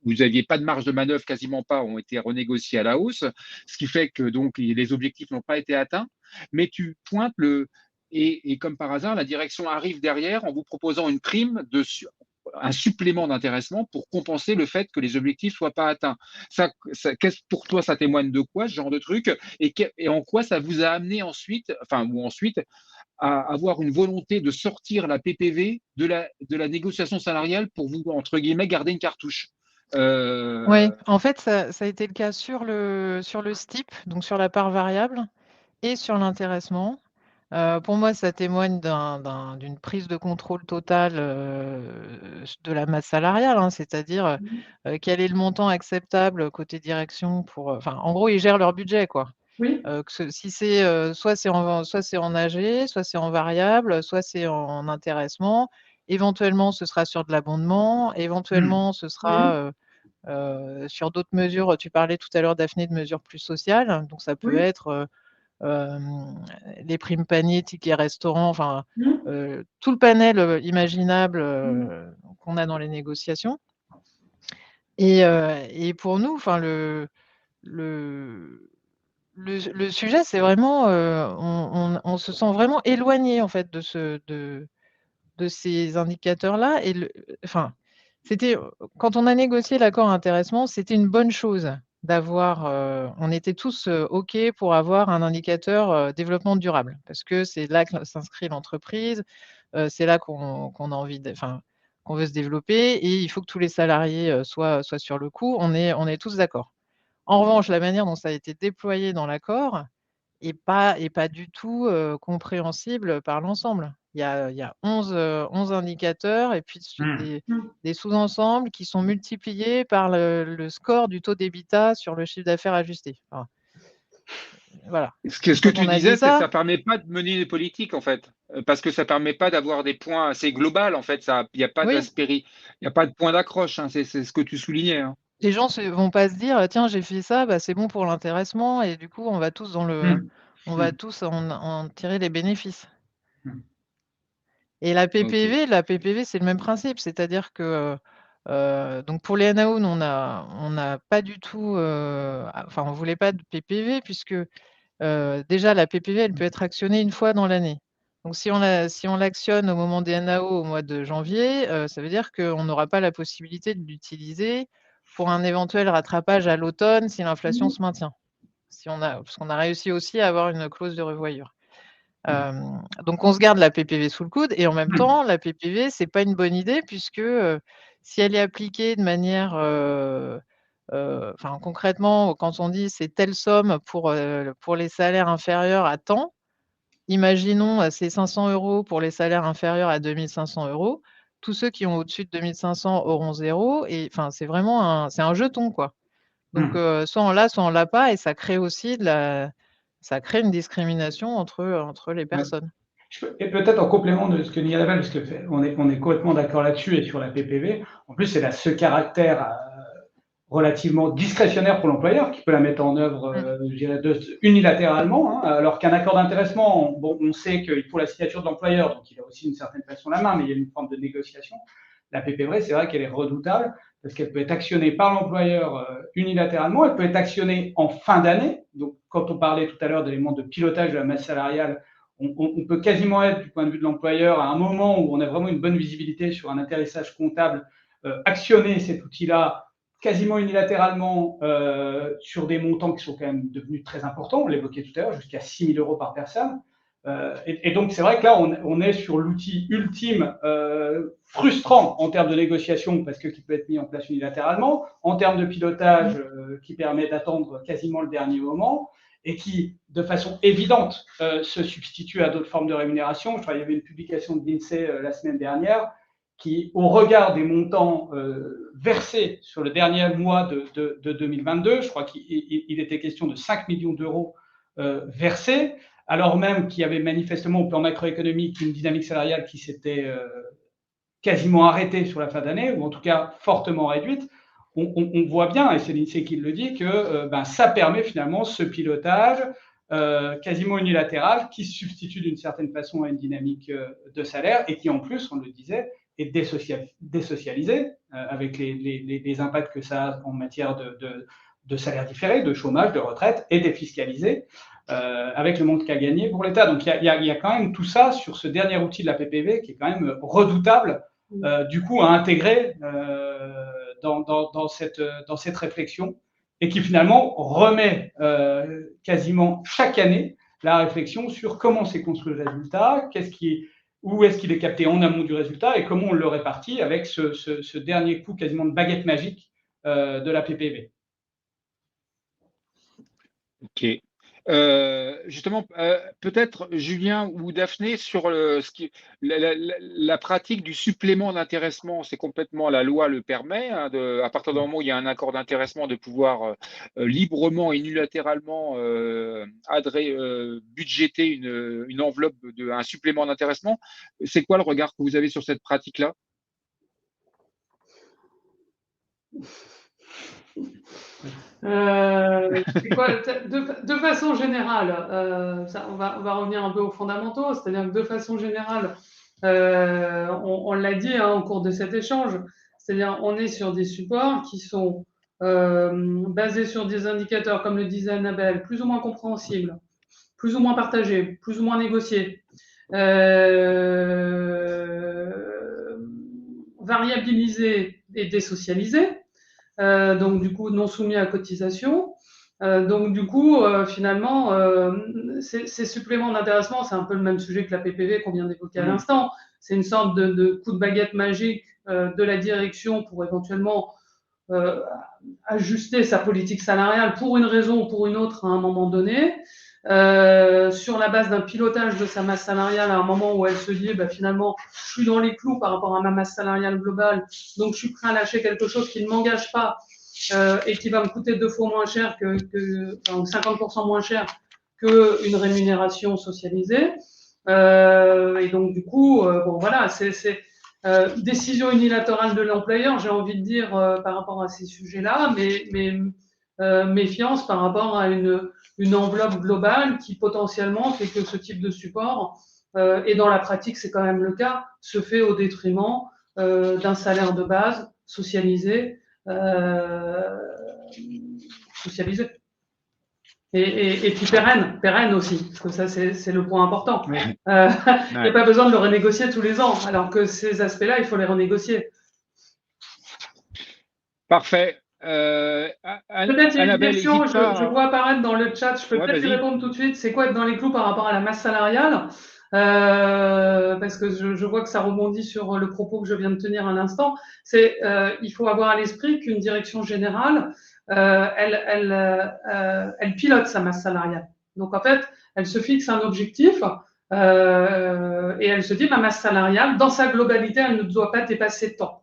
vous n'aviez pas de marge de manœuvre, quasiment pas, ont été renégociés à la hausse, ce qui fait que donc les objectifs n'ont pas été atteints. Mais tu pointes et comme par hasard, la direction arrive derrière en vous proposant une prime un supplément d'intéressement pour compenser le fait que les objectifs ne soient pas atteints. Pour toi, ça témoigne de quoi, ce genre de truc, et en quoi ça vous a amené ensuite à avoir une volonté de sortir la PPV de la négociation salariale pour vous, entre guillemets, garder une cartouche? Oui, en fait, ça a été le cas sur le STIP, donc sur la part variable. et sur l'intéressement. Pour moi, ça témoigne d'une prise de contrôle totale de la masse salariale, hein, c'est-à-dire quel est le montant acceptable côté direction pour. Enfin, en gros, ils gèrent leur budget, quoi. Oui, Si c'est soit c'est en AG, soit c'est en variable, soit c'est en intéressement. Éventuellement, ce sera sur de l'abondement. Éventuellement, ce sera sur d'autres mesures. Tu parlais tout à l'heure, Daphné, de mesures plus sociales. Donc, ça peut oui. être les primes paniers, tickets restaurants, enfin, Mhm. tout le panel imaginable Mhm. qu'on a dans les négociations. Et pour nous, enfin, le sujet, c'est vraiment, on se sent vraiment éloigné en fait de ces indicateurs-là. Enfin, c'était quand on a négocié l'accord intéressement, c'était une bonne chose d'avoir. On était tous OK pour avoir un indicateur développement durable, parce que c'est là que s'inscrit l'entreprise, c'est là qu'on a envie enfin, qu'on veut se développer, et il faut que tous les salariés soient sur le coup. On est tous d'accord. En revanche, la manière dont ça a été déployé dans l'accord est pas du tout compréhensible par l'ensemble. Il y a 11 indicateurs, et puis Mhm. des sous-ensembles qui sont multipliés par le score du taux d'EBITDA sur le chiffre d'affaires ajusté. Enfin, voilà. Ce que Quand tu on a dit disais, c'est que ça ça, permet pas de mener des politiques, en fait, parce que ça permet pas d'avoir des points assez global, en fait. Il n'y a pas oui, il y a pas de point d'accroche, hein, c'est ce que tu soulignais, hein. les gens vont pas se dire: «Tiens, j'ai fait ça, bah, c'est bon pour l'intéressement», et du coup, Mhm. on va Mhm. tous en tirer les bénéfices. Mhm. Et Ok. la PPV, c'est le même principe, c'est-à-dire que, donc pour les NAO, nous, on n'a pas du tout, enfin, on voulait pas de PPV, puisque, déjà la PPV, elle peut être actionnée une fois dans l'année. Donc si on l'actionne au moment des NAO au mois de janvier, ça veut dire qu'on n'aura pas la possibilité de l'utiliser pour un éventuel rattrapage à l'automne si l'inflation Mhm. se maintient. Parce qu'on a réussi aussi à avoir une clause de revoyure. Donc on se garde la PPV sous le coude, et en même Mhm. temps, la PPV, c'est pas une bonne idée, puisque, si elle est appliquée de manière, enfin, concrètement, quand on dit: «C'est telle somme pour les salaires inférieurs à tant», imaginons, c'est 500 € pour les salaires inférieurs à 2 500 €. Tous ceux qui ont au-dessus de 2 500 auront 0, et enfin, c'est un jeton, quoi. Donc, Mhm. soit on l'a, soit on l'a pas, et ça crée une discrimination entre les Ouais. personnes. Et peut-être en complément de ce que dit Annabelle, parce on est complètement d'accord là-dessus et sur la PPV. En plus, c'est ce caractère relativement discrétionnaire pour l'employeur qui peut la mettre en œuvre, Mmh. je dirais, unilatéralement, hein, alors qu'un accord d'intéressement, bon, on sait qu'il faut la signature de l'employeur, donc il a aussi d'une certaine façon la main, mais il y a une forme de négociation. La PPV, c'est vrai qu'elle est redoutable parce qu'elle peut être actionnée par l'employeur unilatéralement, elle peut être actionnée en fin d'année. Donc, quand on parlait tout à l'heure d'éléments de pilotage de la masse salariale, on peut quasiment être, du point de vue de l'employeur, à un moment où on a vraiment une bonne visibilité sur un atterrissage comptable, actionner cet outil-là quasiment unilatéralement sur des montants qui sont quand même devenus très importants, on l'évoquait tout à l'heure, jusqu'à 6 000 € par personne. Et donc, c'est vrai que là, on est sur l'outil ultime, frustrant en termes de négociation, parce qu'il peut être mis en place unilatéralement, en termes de pilotage, qui permet d'attendre quasiment le dernier moment, et qui, de façon évidente, se substitue à d'autres formes de rémunération. Je crois qu'il y avait une publication de l'INSEE la semaine dernière, qui, au regard des montants versés sur le dernier mois de 2022, je crois qu'il était question de 5 millions d'euros versés, alors même qu'il y avait manifestement au plan macroéconomique une dynamique salariale qui s'était quasiment arrêtée sur la fin d'année, ou en tout cas fortement réduite. On voit bien, et c'est l'INSEE qui le dit, que ça permet finalement ce pilotage quasiment unilatéral qui se substitue d'une certaine façon à une dynamique de salaire, et qui en plus, on le disait, est désocialisé avec les impacts que ça a en matière de salaire différé, de chômage, de retraite, et défiscalisé avec le manque à gagner pour l'État. Donc il y a quand même tout ça sur ce dernier outil de la PPV qui est quand même redoutable, du coup, à intégrer dans cette réflexion, et qui finalement remet quasiment chaque année la réflexion sur comment s'est construit le résultat, où est-ce qu'il est capté en amont du résultat, et comment on le répartit avec ce dernier coup quasiment de baguette magique de la PPV. Ok. Justement, peut-être Julien ou Daphné sur la pratique du supplément d'intéressement, c'est complètement la loi le permet, hein, à partir du moment où il y a un accord d'intéressement, de pouvoir librement et unilatéralement budgéter une enveloppe un supplément d'intéressement. C'est quoi le regard que vous avez sur cette pratique-là? De façon générale, on va revenir un peu aux fondamentaux, c'est-à-dire que de façon générale, on l'a dit hein, au cours de cet échange, c'est-à-dire on est sur des supports qui sont basés sur des indicateurs, comme le disait Annabelle, plus ou moins compréhensibles, plus ou moins partagés, plus ou moins négociés, variabilisés et désocialisés. Donc du coup non soumis à cotisation. Donc du coup, finalement, ces suppléments d'intéressement, c'est un peu le même sujet que la PPV qu'on vient d'évoquer à l'instant. C'est une sorte de coup de baguette magique de la direction pour éventuellement ajuster sa politique salariale pour une raison ou pour une autre à un moment donné. Sur la base d'un pilotage de sa masse salariale à un moment où elle se dit finalement je suis dans les clous par rapport à ma masse salariale globale, donc je suis prêt à lâcher quelque chose qui ne m'engage pas et qui va me coûter 2 fois moins cher enfin, 50% moins cher qu'une rémunération socialisée. Et donc du coup, bon voilà, c'est décision unilatérale de l'employeur, j'ai envie de dire par rapport à ces sujets-là, mais méfiance par rapport à une enveloppe globale qui potentiellement fait que ce type de support, et dans la pratique c'est quand même le cas, se fait au détriment d'un salaire de base socialisé, socialisé. Et puis pérenne aussi, parce que ça c'est le point important. Oui. Il n'y a pas besoin de le renégocier tous les ans, alors que ces aspects-là, il faut les renégocier. Parfait. Peut-être il y a une Annabelle, question, n'hésite pas. je vois apparaître dans le chat, je peux peut-être y répondre tout de suite. C'est quoi être dans les clous par rapport à la masse salariale? Parce que je vois que ça rebondit sur le propos que je viens de tenir à l'instant. Il faut avoir à l'esprit qu'une direction générale, elle pilote sa masse salariale. Donc en fait, elle se fixe un objectif et elle se dit ma masse salariale, dans sa globalité, elle ne doit pas dépasser tant.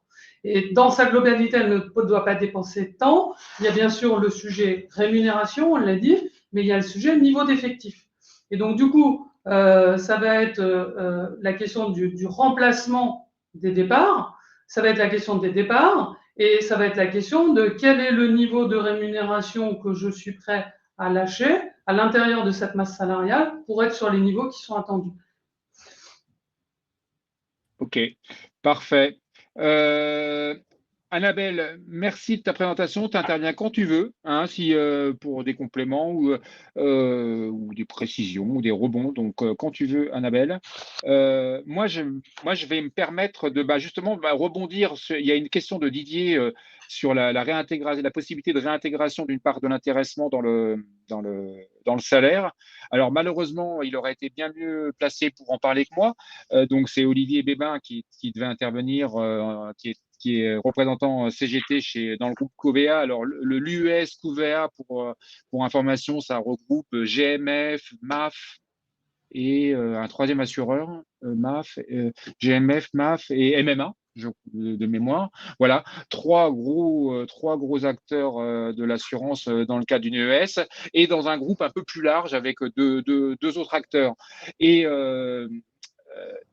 Et dans sa globalité, elle ne doit pas dépenser tant. Il y a bien sûr le sujet rémunération, on l'a dit, mais il y a le sujet niveau d'effectif. Et donc, du coup, ça va être la question du remplacement des départs, ça va être la question des départs, et ça va être la question de quel est le niveau de rémunération que je suis prêt à lâcher à l'intérieur de cette masse salariale pour être sur les niveaux qui sont attendus. Ok, parfait. Annabelle, merci de ta présentation. Tu interviens quand tu veux, hein, pour des compléments ou des précisions ou des rebonds. Donc, quand tu veux, Annabelle. Moi, je vais me permettre de justement rebondir. Il y a une question de Didier sur la possibilité de réintégration d'une part de l'intéressement dans le salaire. Alors, malheureusement, il aurait été bien mieux placé pour en parler que moi. Donc, c'est Olivier Bébin qui devait intervenir, qui est représentant CGT dans le groupe Covea. Alors, l'UES Covea, pour information, ça regroupe GMF, MAF et un troisième assureur, GMF, MAF et MMA. De mémoire. Voilà, trois gros acteurs de l'assurance dans le cadre d'une ES et dans un groupe un peu plus large avec deux autres acteurs. Et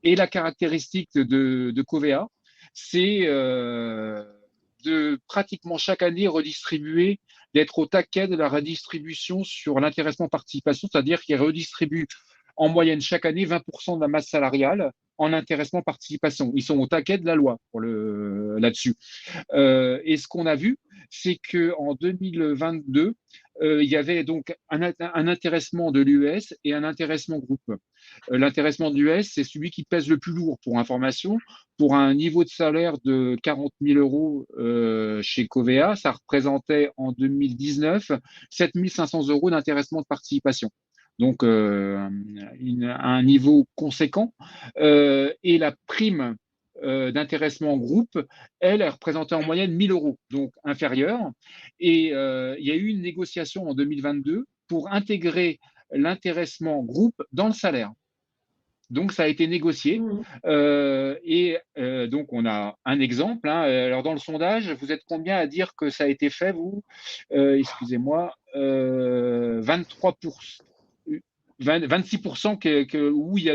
la caractéristique de Covea, c'est de pratiquement chaque année redistribuer, d'être au taquet de la redistribution sur l'intéressement participation, c'est-à-dire qu'il redistribue en moyenne chaque année 20% de la masse salariale en intéressement participation. Ils sont au taquet de la loi là-dessus. Et ce qu'on a vu, c'est qu'en 2022, il y avait donc un intéressement de l'UES et un intéressement groupe. L'intéressement de l'UES, c'est celui qui pèse le plus lourd, pour information. Pour un niveau de salaire de 40 000 euros chez Covea, ça représentait en 2019 7 500 euros d'intéressement de participation. Donc, un niveau conséquent. Et la prime d'intéressement en groupe, elle représentait en moyenne 1 000 euros, donc inférieure. Et il y a eu une négociation en 2022 pour intégrer l'intéressement groupe dans le salaire. Donc, ça a été négocié. Donc, on a un exemple. Alors, dans le sondage, vous êtes combien à dire que ça a été fait, vous excusez-moi, 23%. 26% où il y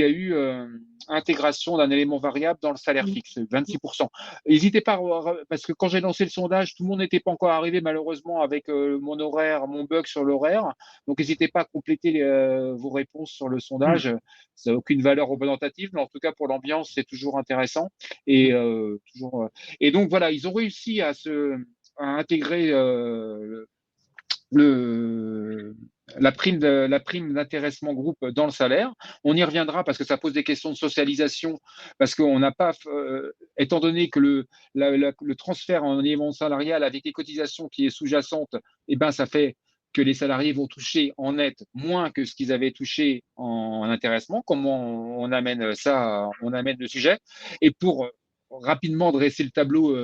a eu intégration d'un élément variable dans le salaire fixe, 26%. N'hésitez pas, parce que quand j'ai lancé le sondage, tout le monde n'était pas encore arrivé malheureusement avec mon horaire, mon bug sur l'horaire. Donc n'hésitez pas à compléter vos réponses sur le sondage. Ça n'a aucune valeur représentative, mais en tout cas pour l'ambiance, c'est toujours intéressant. Et donc voilà, ils ont réussi à intégrer la prime d'intéressement groupe dans le salaire. On y reviendra parce que ça pose des questions de socialisation, parce qu'on n'a pas, étant donné que le transfert en élément salarial avec les cotisations qui est sous-jacente, ça fait que les salariés vont toucher en net moins que ce qu'ils avaient touché en intéressement. Comment on amène ça, on amène le sujet. Et pour rapidement dresser le tableau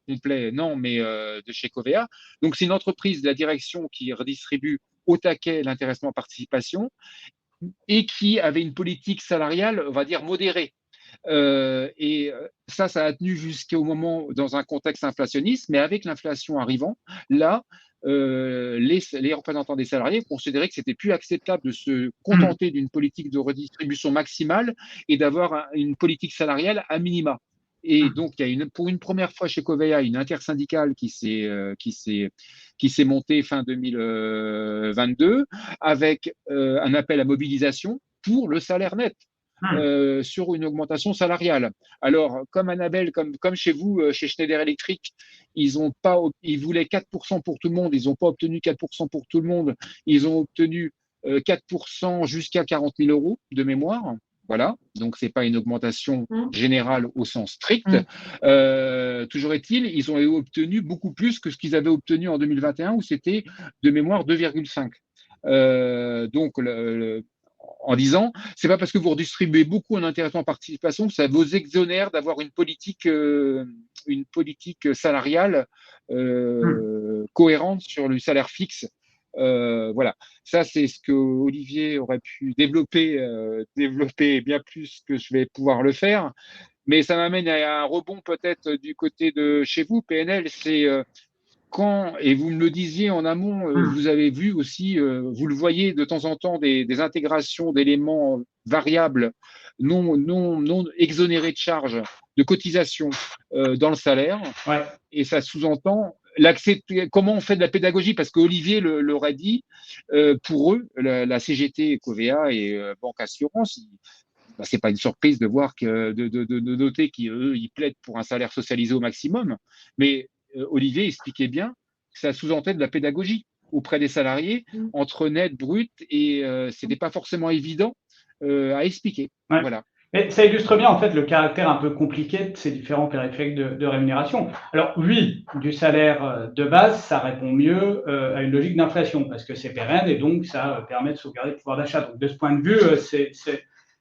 complet, non, mais de chez Covéa. Donc, c'est une entreprise de la direction qui redistribue au taquet l'intéressement participation et qui avait une politique salariale, on va dire, modérée. Et ça a tenu jusqu'au moment, dans un contexte inflationniste, mais avec l'inflation arrivant, là, les représentants des salariés considéraient que c'était plus acceptable de se contenter d'une politique de redistribution maximale et d'avoir une politique salariale à minima. Et donc, il y a pour une première fois chez Covéa une intersyndicale qui s'est montée fin 2022 avec un appel à mobilisation pour le salaire net. Sur une augmentation salariale. Alors, comme Annabelle, comme chez vous, chez Schneider Electric, ils voulaient 4% pour tout le monde, ils n'ont pas obtenu 4% pour tout le monde, ils ont obtenu 4% jusqu'à 40 000 € de mémoire. Voilà, donc c'est pas une augmentation générale au sens strict. Toujours est-il, ils ont obtenu beaucoup plus que ce qu'ils avaient obtenu en 2021, où c'était de mémoire 2,5. Donc, en disant, c'est pas parce que vous redistribuez beaucoup en intéressement participation que ça vous exonère d'avoir une politique salariale cohérente sur le salaire fixe. Voilà, ça c'est ce que Olivier aurait pu développer bien plus que je vais pouvoir le faire. Mais ça m'amène à un rebond peut-être du côté de chez vous, PNL, c'est et vous me le disiez en amont, vous avez vu aussi, vous le voyez de temps en temps, des intégrations d'éléments variables non exonérés de charges, de cotisations dans le salaire. Ouais. Et ça sous-entend comment on fait de la pédagogie, parce qu'Olivier l'aurait dit, pour eux, la CGT, Covéa et Banque Assurance, c'est pas une surprise de voir de noter qu'eux, ils plaident pour un salaire socialisé au maximum, mais Olivier expliquait bien que ça sous-entendait de la pédagogie auprès des salariés entre net, brut, et c'était pas forcément évident à expliquer. Ouais. Voilà. Mais ça illustre bien en fait le caractère un peu compliqué de ces différents périphériques de rémunération. Alors oui, du salaire de base, ça répond mieux à une logique d'inflation parce que c'est pérenne et donc ça permet de sauvegarder le pouvoir d'achat. Donc de ce point de vue,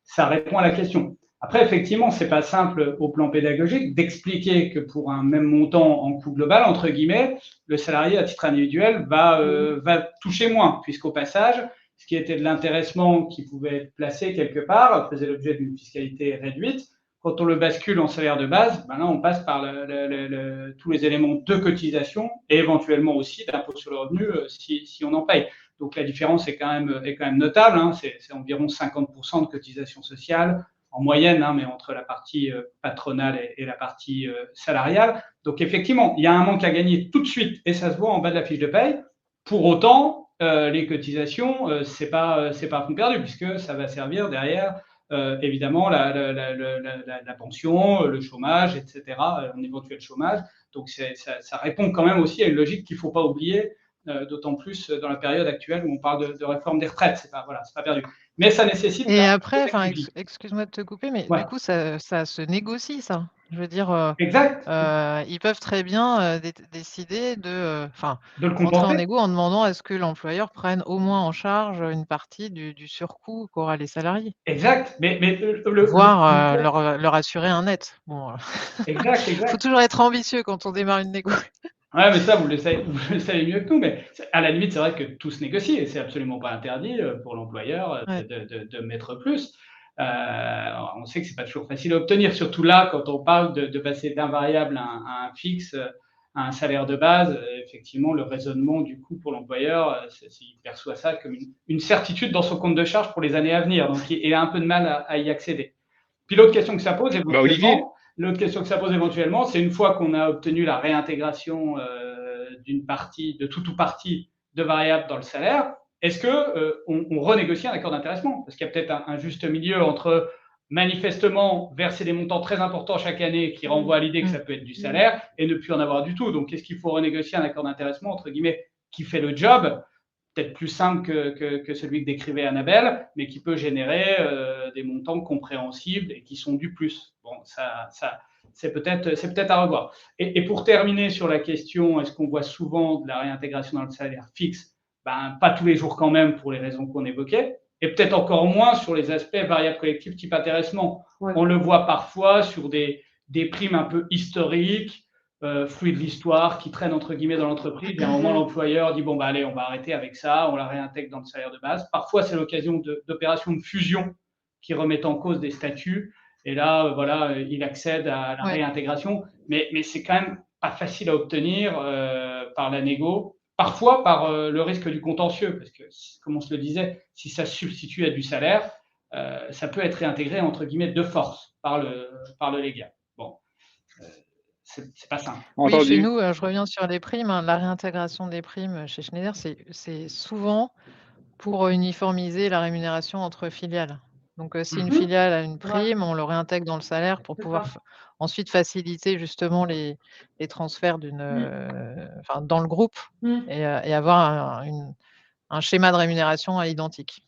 ça répond à la question. Après, effectivement, c'est pas simple au plan pédagogique d'expliquer que pour un même montant en coût global, entre guillemets, le salarié à titre individuel va toucher moins, puisqu'au passage, ce qui était de l'intéressement qui pouvait être placé quelque part faisait l'objet d'une fiscalité réduite. Quand on le bascule en salaire de base, là, on passe par tous les éléments de cotisation et éventuellement aussi d'impôt sur le revenu si on en paye. Donc la différence est quand même notable. C'est environ 50% de cotisation sociale en moyenne, mais entre la partie patronale et la partie salariale. Donc effectivement, il y a un manque à gagner tout de suite et ça se voit en bas de la fiche de paye. Pour autant, les cotisations, c'est pas fond perdu puisque ça va servir derrière évidemment la pension, le chômage, etc., un éventuel chômage. Donc ça répond quand même aussi à une logique qu'il ne faut pas oublier, d'autant plus dans la période actuelle où on parle de réforme des retraites. C'est pas perdu. Mais ça nécessite. Et après, excuse-moi de te couper, mais Ouais. Du coup, ça se négocie, ça. Je veux dire, exact. Ils peuvent très bien décider de le rentrer en compenser. négo en demandant à ce que l'employeur prenne au moins en charge une partie du surcoût qu'aura les salariés. Exact. Mais voire leur assurer un net. Bon, exact. faut toujours être ambitieux quand on démarre une négo. Ouais, mais ça, vous le savez mieux que nous, mais à la limite, c'est vrai que tout se négocie et c'est absolument pas interdit pour l'employeur Ouais. de mettre plus. On sait que c'est pas toujours facile à obtenir, surtout là, quand on parle de passer d'un variable à un fixe, à un salaire de base. Effectivement, le raisonnement, du coup, pour l'employeur, il perçoit ça comme une certitude dans son compte de charge pour les années à venir. Donc, il a un peu de mal à y accéder. Puis l'autre question que ça pose Bah, Olivier, éventuellement, c'est une fois qu'on a obtenu la réintégration d'une partie, de tout ou partie de variables dans le salaire, est-ce que on renégocie un accord d'intéressement? Parce qu'il y a peut-être un juste milieu entre manifestement verser des montants très importants chaque année qui renvoient à l'idée que ça peut être du salaire et ne plus en avoir du tout. Donc, est-ce qu'il faut renégocier un accord d'intéressement, entre guillemets, qui fait le job, peut-être plus simple que celui que décrivait Annabelle, mais qui peut générer des montants compréhensibles et qui sont du plus. Bon, ça c'est peut-être à revoir. Et pour terminer sur la question, est-ce qu'on voit souvent de la réintégration dans le salaire fixe? Ben, pas tous les jours quand même, pour les raisons qu'on évoquait, et peut-être encore moins sur les aspects variables collectives type intéressement. Ouais. On le voit parfois sur des primes un peu historiques, fruit de l'histoire, qui traînent entre guillemets dans l'entreprise. Et à un moment, l'employeur dit bon, bah allez, on va arrêter avec ça, on la réintègre dans le salaire de base. Parfois, c'est l'occasion d'opérations de fusion qui remettent en cause des statuts. Et là, voilà, il accède à la réintégration. Mais c'est quand même pas facile à obtenir par la négo. Parfois par le risque du contentieux, parce que, comme on se le disait, si ça se substitue à du salaire, ça peut être réintégré entre guillemets de force par le légal. Bon, c'est pas simple. Oui, chez entendu. nous, je reviens sur les primes, hein, la réintégration des primes chez Schneider, c'est souvent pour uniformiser la rémunération entre filiales. Donc, si une filiale a une prime, on le réintègre dans le salaire pour pouvoir ensuite faciliter justement les transferts enfin, dans le groupe et avoir un schéma de rémunération à l'identique.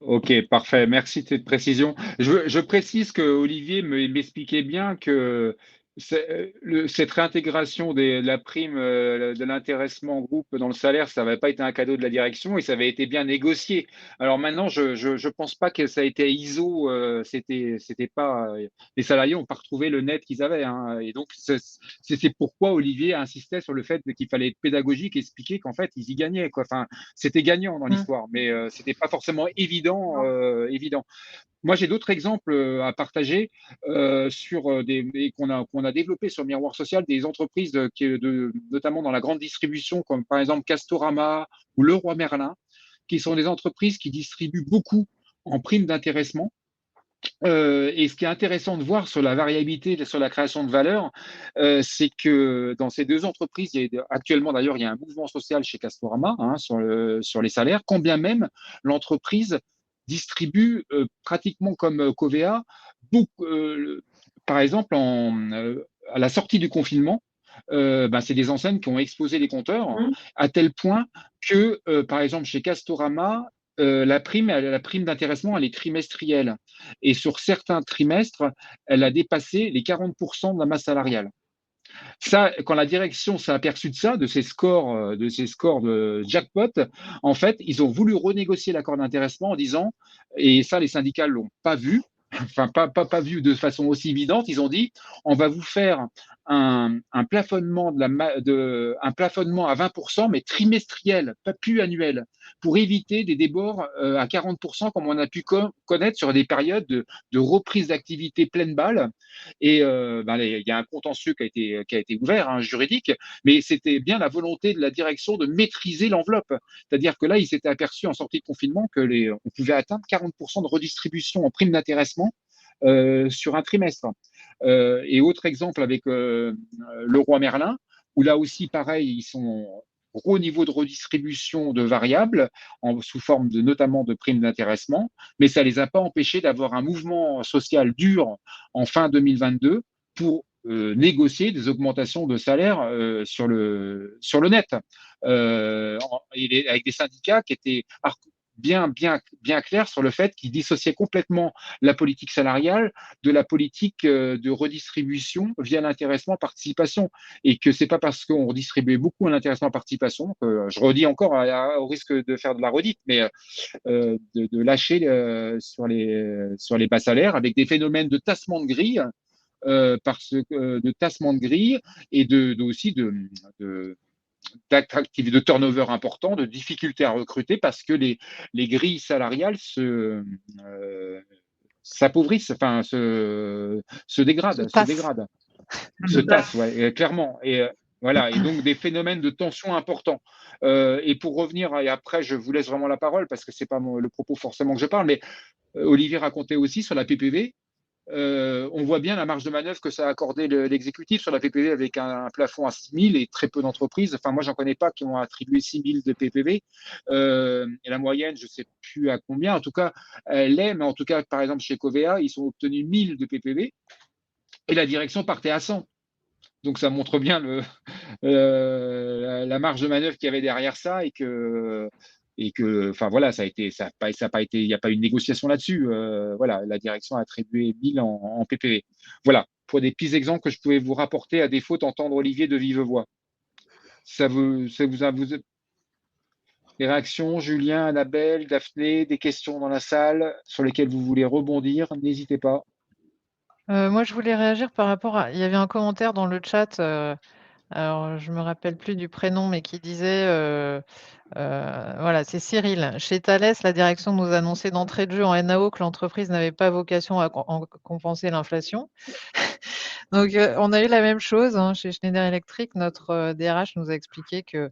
Ok, parfait. Merci de cette précision. Je précise que Olivier m'expliquait bien que cette réintégration de la prime de l'intéressement en groupe dans le salaire, ça n'avait pas été un cadeau de la direction et ça avait été bien négocié. Alors maintenant, je pense pas que ça a été ISO. C'était pas les salariés n'ont pas retrouvé le net qu'ils avaient. Hein, et donc c'est pourquoi Olivier insistait sur le fait qu'il fallait être pédagogique et expliquer qu'en fait ils y gagnaient, quoi. Enfin, c'était gagnant dans l'histoire, mais c'était pas forcément évident. Moi, j'ai d'autres exemples à partager sur qu'on a développé sur Miroir Social, des entreprises notamment dans la grande distribution, comme par exemple Castorama ou Leroy Merlin, qui sont des entreprises qui distribuent beaucoup en primes d'intéressement. Et ce qui est intéressant de voir sur la variabilité, sur la création de valeur, c'est que dans ces deux entreprises, actuellement d'ailleurs, il y a un mouvement social chez Castorama hein, sur les salaires, quand bien même l'entreprise distribue pratiquement comme Covea, par exemple, à la sortie du confinement, c'est des enseignes qui ont explosé les compteurs à tel point que, par exemple, chez Castorama, la prime d'intéressement, elle est trimestrielle. Et sur certains trimestres, elle a dépassé les 40% de la masse salariale. Ça, quand la direction s'est aperçue de ça, de ces scores de jackpot, en fait, ils ont voulu renégocier l'accord d'intéressement en disant, et ça, les syndicats l'ont pas vu, enfin pas vu de façon aussi évidente, ils ont dit, on va vous faire un plafonnement un plafonnement à 20%, mais trimestriel, pas plus annuel, pour éviter des débords à 40%, comme on a pu connaître sur des périodes de reprise d'activité pleine balle. Et il y a un contentieux qui a été ouvert, hein, juridique, mais c'était bien la volonté de la direction de maîtriser l'enveloppe. C'est-à-dire que là, ils s'étaient aperçus en sortie de confinement on pouvait atteindre 40% de redistribution en prime d'intéressement sur un trimestre. Et autre exemple avec Leroy Merlin, où là aussi, pareil, ils sont gros niveau de redistribution de variables sous forme notamment de primes d'intéressement, mais ça ne les a pas empêchés d'avoir un mouvement social dur en fin 2022 pour négocier des augmentations de salaire sur le net, avec des syndicats qui étaient bien clairs sur le fait qu'ils dissociaient complètement la politique salariale de la politique de redistribution via l'intéressement participation, et que c'est pas parce qu'on redistribuait beaucoup à l'intéressement participation que, je redis encore au risque de faire de la redite, mais de lâcher sur les bas salaires avec des phénomènes de tassement de grille de tassement de grille et aussi d'attractivité, de turnover important, de difficulté à recruter parce que les grilles salariales s'appauvrissent, enfin se dégradent, se tassent, ouais, clairement. Et voilà, et donc des phénomènes de tension importants. Et pour revenir, et après je vous laisse vraiment la parole parce que c'est pas le propos forcément que je parle, mais Olivier racontait aussi sur la PPV. On voit bien la marge de manœuvre que ça a accordé l'exécutif sur la PPV avec un plafond à 6 000 et très peu d'entreprises. Enfin, moi, j'en connais pas qui ont attribué 6 000 de PPV. Et la moyenne, je sais plus à combien. En tout cas, elle l'est, mais en tout cas, par exemple, chez Covea, ils ont obtenu 1000 de PPV et la direction partait à 100. Donc, ça montre bien la marge de manœuvre qu'il y avait derrière ça enfin voilà, ça a pas été, il n'y a pas eu de négociation là-dessus. Voilà, la direction a attribué 1000 en PPV. Voilà, pour des petits exemples que je pouvais vous rapporter à défaut d'entendre Olivier de vive voix. Des réactions, Julien, Annabelle, Daphné, des questions dans la salle sur lesquelles vous voulez rebondir, n'hésitez pas. Moi, je voulais réagir par rapport à. Il y avait un commentaire dans le chat. Alors, je me rappelle plus du prénom, mais qui disait, voilà, c'est Cyril. Chez Thales, la direction nous annonçait d'entrée de jeu en NAO que l'entreprise n'avait pas vocation à compenser l'inflation. Donc, on a eu la même chose chez Schneider Electric. Notre DRH nous a expliqué que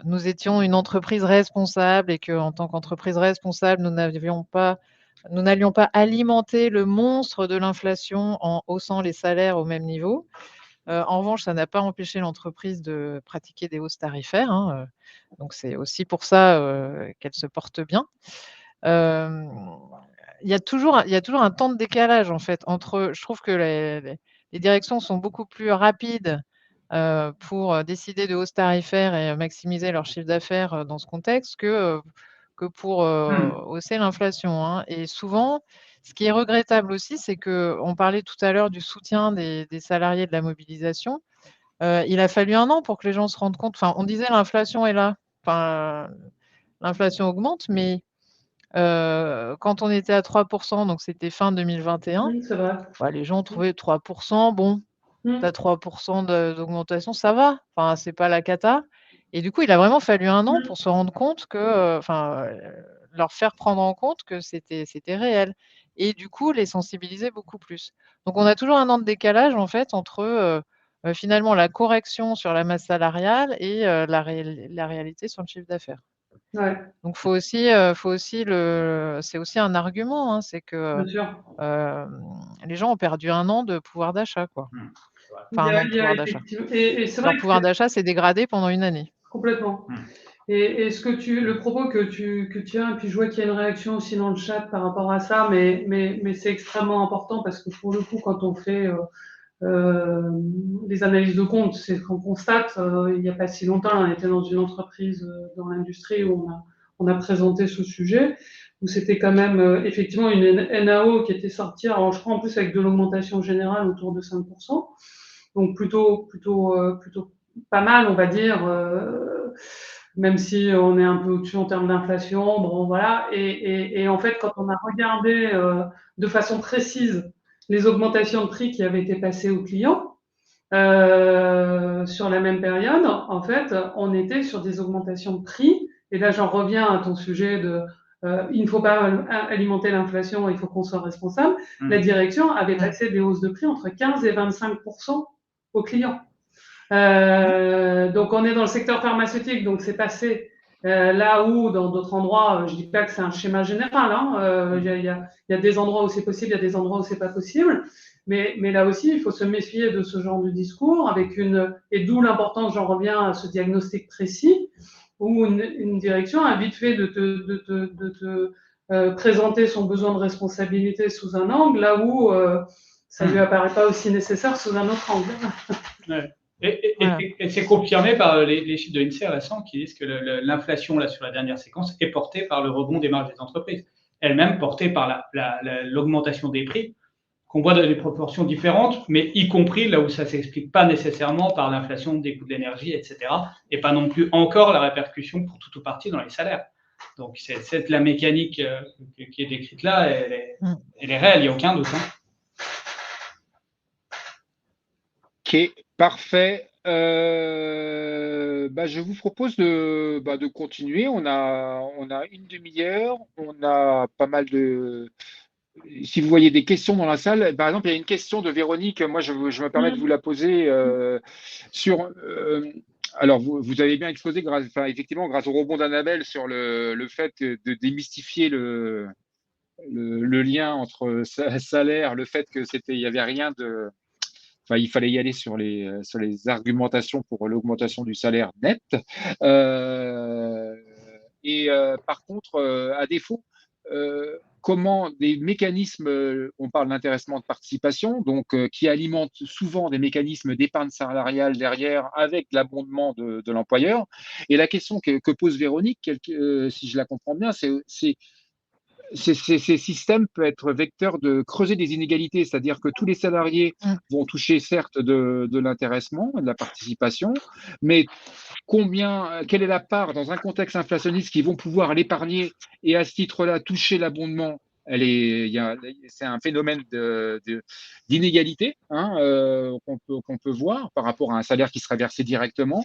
nous étions une entreprise responsable et qu'en tant qu'entreprise responsable, nous n'allions pas alimenter le monstre de l'inflation en haussant les salaires au même niveau. En revanche, ça n'a pas empêché l'entreprise de pratiquer des hausses tarifaires. Donc, c'est aussi pour ça qu'elle se porte bien. Il y a toujours un temps de décalage, en fait, entre. Je trouve que les directions sont beaucoup plus rapides pour décider de hausses tarifaires et maximiser leur chiffre d'affaires dans ce contexte que pour hausser l'inflation. Et souvent, ce qui est regrettable aussi, c'est qu'on parlait tout à l'heure du soutien des salariés de la mobilisation. Il a fallu 1 an pour que les gens se rendent compte. Enfin, on disait l'inflation est là. Enfin, l'inflation augmente, mais quand on était à 3%, donc c'était fin 2021, C'est vrai. les gens trouvaient 3%, bon, tu as 3% d'augmentation, ça va. Enfin, c'est pas la cata. Et du coup, il a vraiment fallu 1 an pour se rendre compte que, leur faire prendre en compte que c'était réel. Et du coup, les sensibiliser beaucoup plus. Donc, on a toujours 1 an de décalage, en fait, entre finalement la correction sur la masse salariale et la réalité sur le chiffre d'affaires. Ouais, Donc, c'est aussi un argument, c'est que bien sûr. les gens ont perdu 1 an de pouvoir d'achat, quoi. Enfin, Il y 1 a, an de il y a pouvoir d'achat. effectivement, et c'est vrai Leur pouvoir d'achat s'est dégradé pendant 1 année. complètement. Et le propos que tu as, et puis je vois qu'il y a une réaction aussi dans le chat par rapport à ça, mais c'est extrêmement important parce que pour le coup, quand on fait des analyses de compte, c'est ce qu'on constate. Il n'y a pas si longtemps, on était dans une entreprise dans l'industrie où on a présenté ce sujet, où c'était quand même effectivement une NAO qui était sortie, alors je crois en plus avec de l'augmentation générale autour de 5%, donc plutôt pas mal, on va dire, même si on est un peu au-dessus en termes d'inflation, bon voilà. Et en fait, quand on a regardé de façon précise les augmentations de prix qui avaient été passées aux clients sur la même période, en fait, on était sur des augmentations de prix. Et là, j'en reviens à ton sujet de il ne faut pas alimenter l'inflation, il faut qu'on soit responsable. La direction avait passé des hausses de prix entre 15 et 25% aux clients. Donc on est dans le secteur pharmaceutique, donc c'est passé là où dans d'autres endroits, je dis pas que c'est un schéma général, il y a des endroits où c'est possible, il y a des endroits où c'est pas possible, mais là aussi il faut se méfier de ce genre de discours et d'où l'importance, j'en reviens à ce diagnostic précis où une direction a vite fait de te présenter son besoin de responsabilité sous un angle là où ça lui apparaît pas aussi nécessaire sous un autre angle. Ouais. Et c'est confirmé par les chiffres de l'INSEE récents qui disent que l'inflation là, sur la dernière séquence est portée par le rebond des marges des entreprises, elle-même portée par l'augmentation des prix, qu'on voit dans des proportions différentes, mais y compris là où ça ne s'explique pas nécessairement par l'inflation des coûts de l'énergie, etc., et pas non plus encore la répercussion pour tout ou partie dans les salaires. Donc, c'est la mécanique qui est décrite là, elle est réelle, il n'y a aucun doute. Ok, parfait. Je vous propose de continuer. On a une demi-heure. On a pas mal de. Si vous voyez des questions dans la salle, par exemple, il y a une question de Véronique. Moi, je me permets de vous la poser sur. Alors, vous avez bien exposé, effectivement, grâce au rebond d'Annabelle, sur le fait de démystifier le lien entre salaire, le fait que il y avait rien de. Enfin, il fallait y aller sur les argumentations pour l'augmentation du salaire net. Euh, Par contre, à défaut, comment des mécanismes, on parle d'intéressement de participation, donc qui alimentent souvent des mécanismes d'épargne salariale derrière avec l'abondement de l'employeur. Et la question que pose Véronique, si je la comprends bien, c'est ces systèmes peuvent être vecteurs de creuser des inégalités, c'est-à-dire que tous les salariés vont toucher certes de l'intéressement, de la participation, mais quelle est la part dans un contexte inflationniste qu'ils vont pouvoir l'épargner et à ce titre-là toucher l'abondement. C'est un phénomène d'inégalité qu'on peut voir par rapport à un salaire qui serait versé directement.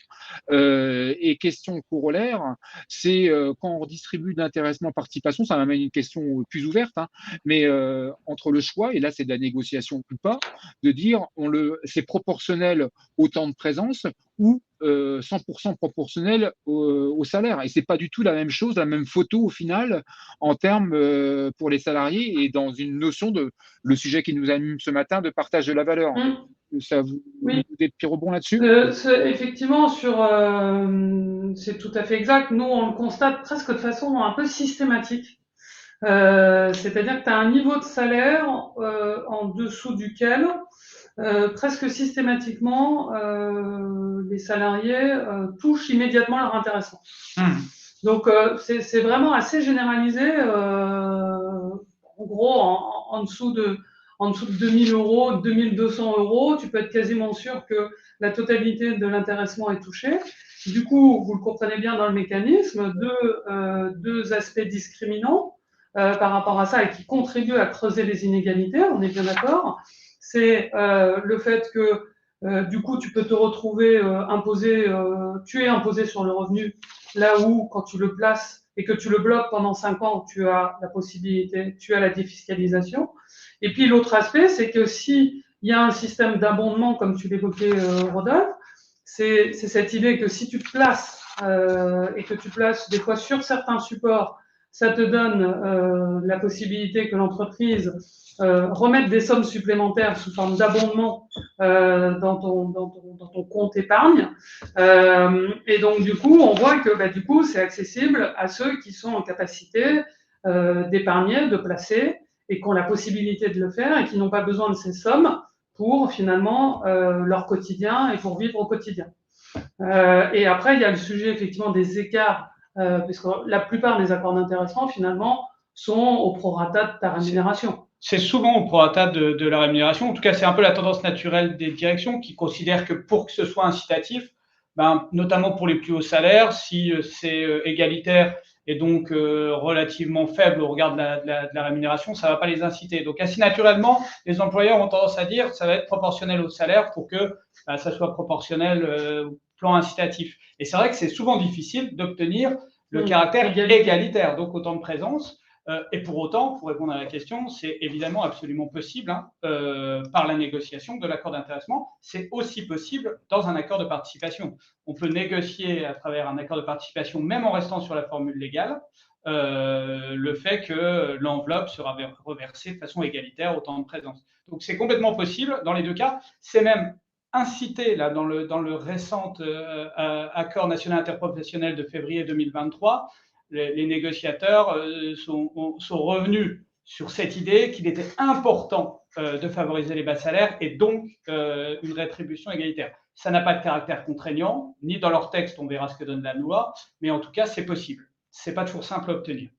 Et question corollaire, c'est quand on redistribue d'intéressement participation, ça m'amène une question plus ouverte, mais entre le choix, et là c'est de la négociation ou pas, de dire c'est proportionnel au temps de présence ou 100% proportionnel au salaire. Et c'est pas du tout la même chose, la même photo au final, en termes pour les salariés et dans une notion le sujet qui nous anime ce matin de partage de la valeur. Ça Oui. Des petits rebonds là-dessus Effectivement, c'est tout à fait exact. Nous, on le constate presque de façon un peu systématique. C'est-à-dire que tu as un niveau de salaire en dessous duquel presque systématiquement les salariés touchent immédiatement leur intéressement. Donc c'est vraiment assez généralisé. En gros, en dessous de 2000 euros, 2200 euros, tu peux être quasiment sûr que la totalité de l'intéressement est touchée. Du coup, vous le comprenez bien dans le mécanisme, deux aspects discriminants par rapport à ça et qui contribuent à creuser les inégalités, on est bien d'accord. C'est le fait que du coup, tu peux te retrouver tu es imposé sur le revenu, là où quand tu le places et que tu le bloques pendant 5 ans, tu as la possibilité, tu as la défiscalisation. Et puis l'autre aspect, c'est que si il y a un système d'abondement, comme tu l'évoquais, Rodolphe, c'est cette idée que si tu te places et que tu places des fois sur certains supports, ça te donne la possibilité que l'entreprise remette des sommes supplémentaires sous forme d'abondement dans ton compte épargne. Et donc, du coup, on voit que du coup, c'est accessible à ceux qui sont en capacité d'épargner, de placer et qui ont la possibilité de le faire et qui n'ont pas besoin de ces sommes pour finalement leur quotidien et pour vivre au quotidien. Et après, il y a le sujet effectivement des écarts, puisque la plupart des accords d'intéressement finalement sont au prorata de ta rémunération. C'est souvent au prorata de la rémunération. En tout cas, c'est un peu la tendance naturelle des directions qui considèrent que pour que ce soit incitatif, notamment pour les plus hauts salaires, si c'est égalitaire et donc relativement faible au regard de la rémunération, ça ne va pas les inciter. Donc, assez naturellement, les employeurs ont tendance à dire que ça va être proportionnel au salaire pour que ça soit proportionnel au plan incitatif. Et c'est vrai que c'est souvent difficile d'obtenir le caractère égalitaire, donc autant de présence. Et pour autant, pour répondre à la question, c'est évidemment absolument possible par la négociation de l'accord d'intéressement. C'est aussi possible dans un accord de participation. On peut négocier à travers un accord de participation, même en restant sur la formule légale, le fait que l'enveloppe sera reversée de façon égalitaire au temps de présence. Donc c'est complètement possible dans les deux cas. C'est même incité là, dans le récent accord national interprofessionnel de février 2023. Les négociateurs sont revenus sur cette idée qu'il était important de favoriser les bas salaires et donc une rétribution égalitaire. Ça n'a pas de caractère contraignant, ni dans leur texte, on verra ce que donne la loi, mais en tout cas, c'est possible. Ce n'est pas toujours simple à obtenir.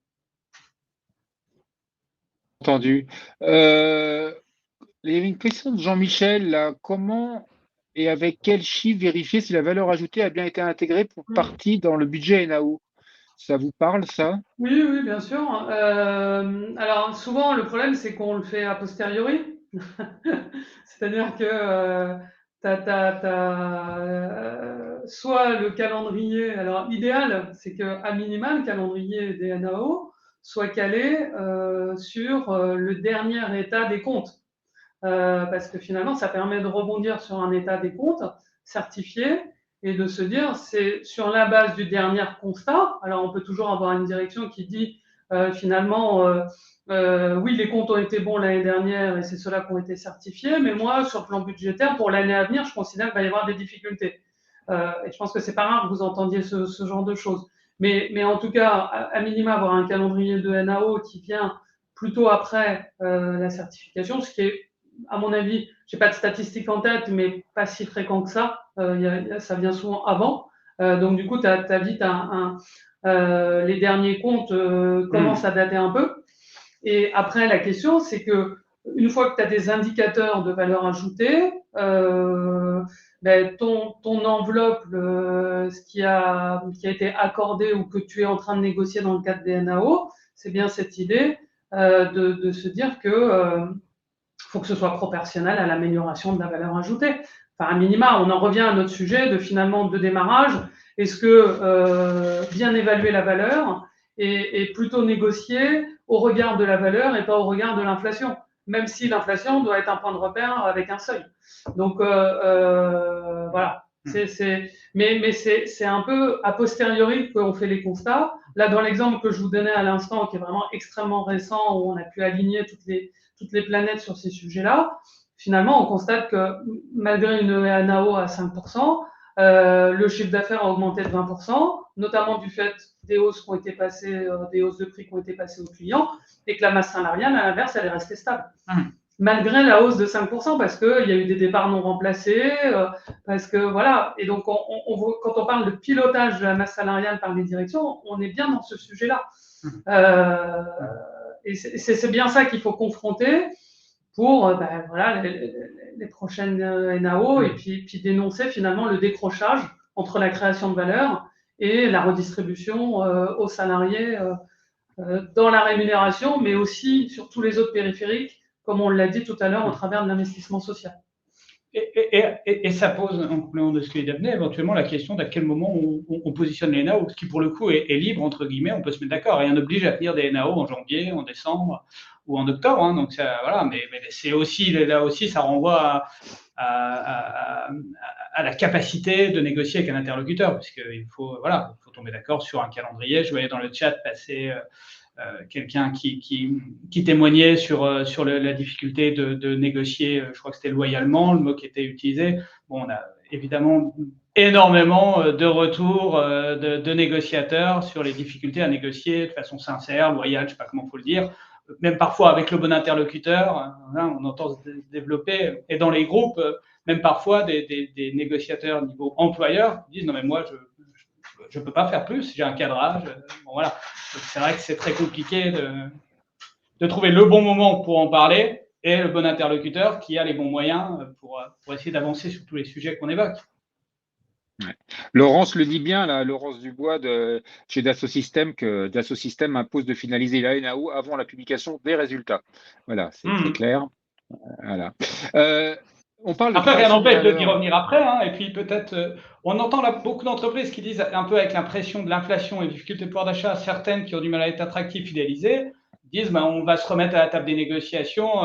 Entendu. Il y avait une question de Jean-Michel, là. Comment et avec quel chiffre vérifier si la valeur ajoutée a bien été intégrée pour partie dans le budget NAO? Ça vous parle, ça? Oui, oui, bien sûr. Alors, souvent, le problème, c'est qu'on le fait a posteriori. C'est-à-dire que soit le calendrier, alors l'idéal, c'est qu'à minima, le calendrier des NAO soit calé sur le dernier état des comptes. Parce que finalement, ça permet de rebondir sur un état des comptes certifié et de se dire, c'est sur la base du dernier constat. Alors, on peut toujours avoir une direction qui dit, finalement, oui, les comptes ont été bons l'année dernière et c'est ceux-là qui ont été certifiés, mais moi, sur le plan budgétaire, pour l'année à venir, je considère qu'il va y avoir des difficultés. Et je pense que c'est pas rare que vous entendiez ce genre de choses. Mais en tout cas, à minima, avoir un calendrier de NAO qui vient plutôt après la certification, ce qui est, à mon avis, je n'ai pas de statistiques en tête, mais pas si fréquent que ça. Ça vient souvent avant. Donc, du coup, tu as vite les derniers comptes commencent à dater un peu. Et après, la question, c'est que une fois que tu as des indicateurs de valeur ajoutée, ben, ton enveloppe, ce qui a été accordé ou que tu es en train de négocier dans le cadre des NAO, c'est bien cette idée de se dire que faut que ce soit proportionnel à l'amélioration de la valeur ajoutée. Enfin, à minima, on en revient à notre sujet de démarrage. Est-ce que bien évaluer la valeur est plutôt négocié au regard de la valeur et pas au regard de l'inflation, même si l'inflation doit être un point de repère avec un seuil. Donc voilà. Mais c'est un peu a posteriori qu'on fait les constats. Là, dans l'exemple que je vous donnais à l'instant, qui est vraiment extrêmement récent, où on a pu aligner toutes les planètes sur ces sujets-là, finalement, on constate que malgré une NAO à 5%, le chiffre d'affaires a augmenté de 20%, notamment du fait des hausses qui ont été passées, des hausses de prix qui ont été passées aux clients, et que la masse salariale, à l'inverse, elle est restée stable. Malgré la hausse de 5%, parce qu'il y a eu des départs non remplacés, parce que voilà. Et donc, quand on parle de pilotage de la masse salariale par les directions, on est bien dans ce sujet-là. Et c'est bien ça qu'il faut confronter pour voilà, les prochaines NAO et puis dénoncer finalement le décrochage entre la création de valeur et la redistribution aux salariés dans la rémunération, mais aussi sur tous les autres périphériques, comme on l'a dit tout à l'heure, au travers de l'investissement social. Et ça pose, en complément de ce que dit Daphné, éventuellement la question d'à quel moment on positionne les NAO, ce qui pour le coup est libre, entre guillemets, on peut se mettre d'accord. Rien n'oblige à tenir des NAO en janvier, en décembre ou en octobre. Hein, donc ça, voilà, mais c'est aussi, là aussi, ça renvoie à la capacité de négocier avec un interlocuteur, parce qu'il faut, voilà, il faut tomber d'accord sur un calendrier. Je voyais dans le chat passer quelqu'un qui témoignait sur la difficulté de négocier, je crois que c'était loyalement, le mot qui était utilisé. Bon, on a évidemment énormément de retours de négociateurs sur les difficultés à négocier de façon sincère, loyale, je ne sais pas comment il faut le dire, même parfois avec le bon interlocuteur, hein, on entend se développer, et dans les groupes, même parfois des négociateurs niveau employeur disent non mais moi je ne peux pas faire plus, j'ai un cadrage, bon voilà. C'est vrai que c'est très compliqué de trouver le bon moment pour en parler et le bon interlocuteur qui a les bons moyens pour essayer d'avancer sur tous les sujets qu'on évoque. Ouais. Laurence le dit bien, là, Laurence Dubois chez Dassault Systèmes, que Dassault Systèmes impose de finaliser la NAO avant la publication des résultats. Voilà, c'est très clair. Voilà. On parle après, rien n'empêche d'y revenir après, hein, et puis peut-être, on entend là beaucoup d'entreprises qui disent, un peu avec l'impression de l'inflation et des difficultés de pouvoir d'achat, certaines qui ont du mal à être attractives, fidélisées, disent on va se remettre à la table des négociations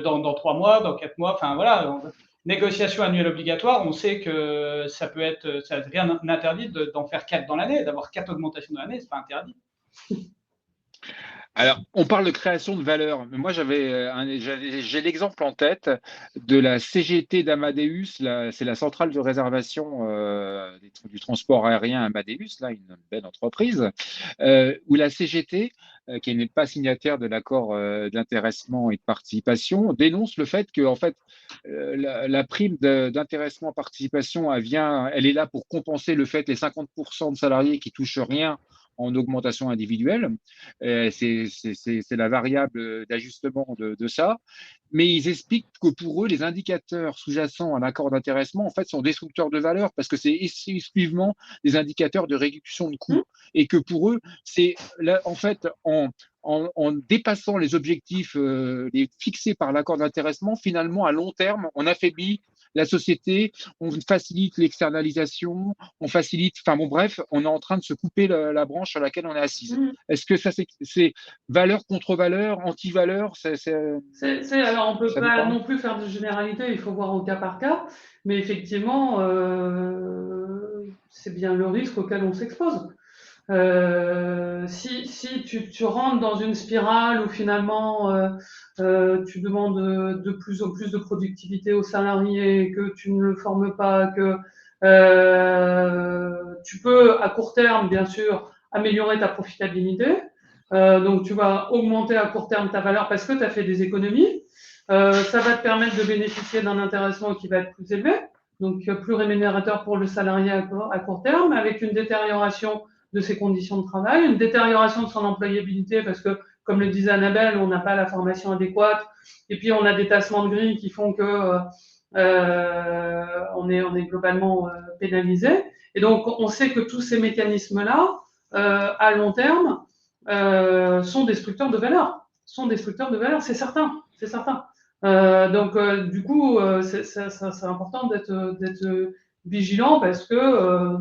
dans 3 mois, dans 4 mois, enfin voilà, négociation annuelle obligatoire, on sait que ça peut être, ça rien n'interdit d'en faire 4 dans l'année, d'avoir 4 augmentations dans l'année, c'est pas interdit. Alors, on parle de création de valeur. Moi, j'ai l'exemple en tête de la CGT d'Amadeus. C'est la centrale de réservation du transport aérien Amadeus, là, une belle entreprise, où la CGT, qui n'est pas signataire de l'accord d'intéressement et de participation, dénonce le fait que, en fait, la prime d'intéressement participation, elle est là pour compenser le fait les 50% de salariés qui touchent rien en augmentation individuelle. C'est la variable d'ajustement de ça. Mais ils expliquent que pour eux, les indicateurs sous-jacents à l'accord d'intéressement, en fait, sont destructeurs de valeur parce que c'est exclusivement des indicateurs de réduction de coûts. Et que pour eux, c'est en fait, en dépassant les objectifs fixés par l'accord d'intéressement, finalement, à long terme, on affaiblit la société, on facilite l'externalisation, on facilite, enfin bon, bref, on est en train de se couper la branche sur laquelle on est assise. Est-ce que ça, c'est valeur contre valeur, anti-valeur? Alors, on ne peut Ça vous pas parle? non plus faire de généralité, il faut voir au cas par cas, mais effectivement, c'est bien le risque auquel on s'expose. Si tu rentres dans une spirale où finalement tu demandes de plus en plus de productivité aux salariés, que tu ne le formes pas, que tu peux à court terme, bien sûr, améliorer ta profitabilité. Donc tu vas augmenter à court terme ta valeur parce que tu as fait des économies. Ça va te permettre de bénéficier d'un intéressement qui va être plus élevé, donc plus rémunérateur pour le salarié à court terme, avec une détérioration de ses conditions de travail, une détérioration de son employabilité parce que, comme le disait Annabelle, on n'a pas la formation adéquate, et puis on a des tassements de grilles qui font que on est globalement pénalisé. Et donc, on sait que tous ces mécanismes-là, à long terme, sont destructeurs de valeur. C'est certain, c'est certain. Donc, du coup, c'est important d'être vigilant parce que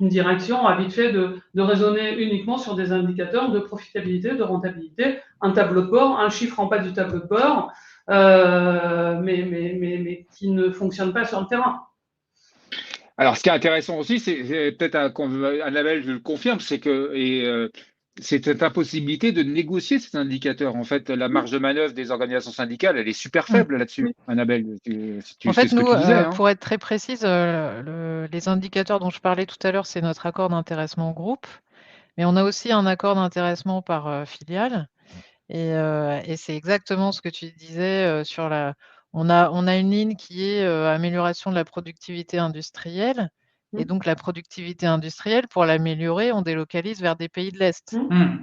une direction a vite fait de raisonner uniquement sur des indicateurs de profitabilité, de rentabilité, un tableau de bord, un chiffre en bas du tableau de bord, mais qui ne fonctionne pas sur le terrain. Alors, ce qui est intéressant aussi, c'est peut-être Annabelle, je le confirme, c'est que c'est cette impossibilité de négocier ces indicateurs. En fait, la marge de manœuvre des organisations syndicales, elle est super faible là-dessus. Annabelle, En c'est fait, ce que nous, tu disais. Hein. pour être très précise, les indicateurs dont je parlais tout à l'heure, c'est notre accord d'intéressement groupe, mais on a aussi un accord d'intéressement par filiale. Et c'est exactement ce que tu disais sur on a une ligne qui est amélioration de la productivité industrielle. Et donc, la productivité industrielle, pour l'améliorer, on délocalise vers des pays de l'Est.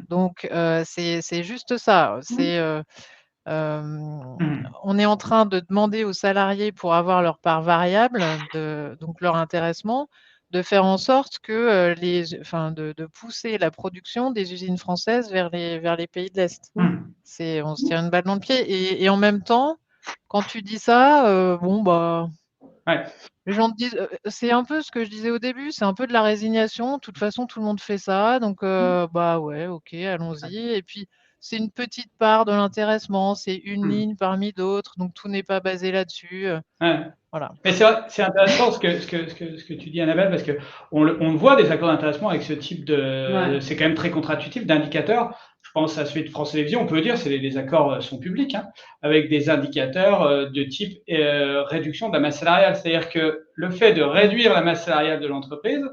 Donc, c'est juste ça. On est en train de demander aux salariés pour avoir leur part variable, donc leur intéressement, de faire en sorte que de pousser la production des usines françaises vers les pays de l'Est. On se tire une balle dans le pied. Et en même temps, quand tu dis ça, les gens te disent, c'est un peu ce que je disais au début, c'est un peu de la résignation. De toute façon, tout le monde fait ça, donc ouais, ok, allons-y. Et puis, c'est une petite part de l'intéressement, c'est une ligne parmi d'autres, donc tout n'est pas basé là-dessus. Voilà. Mais c'est intéressant ce que tu dis, Annabelle, parce qu'on le voit des accords d'intéressement avec ce type de. C'est quand même très contre-intuitif d'indicateurs. Je pense à celui de France Télévisions, on peut dire, les accords sont publics, hein, avec des indicateurs de type réduction de la masse salariale. C'est-à-dire que le fait de réduire la masse salariale de l'entreprise,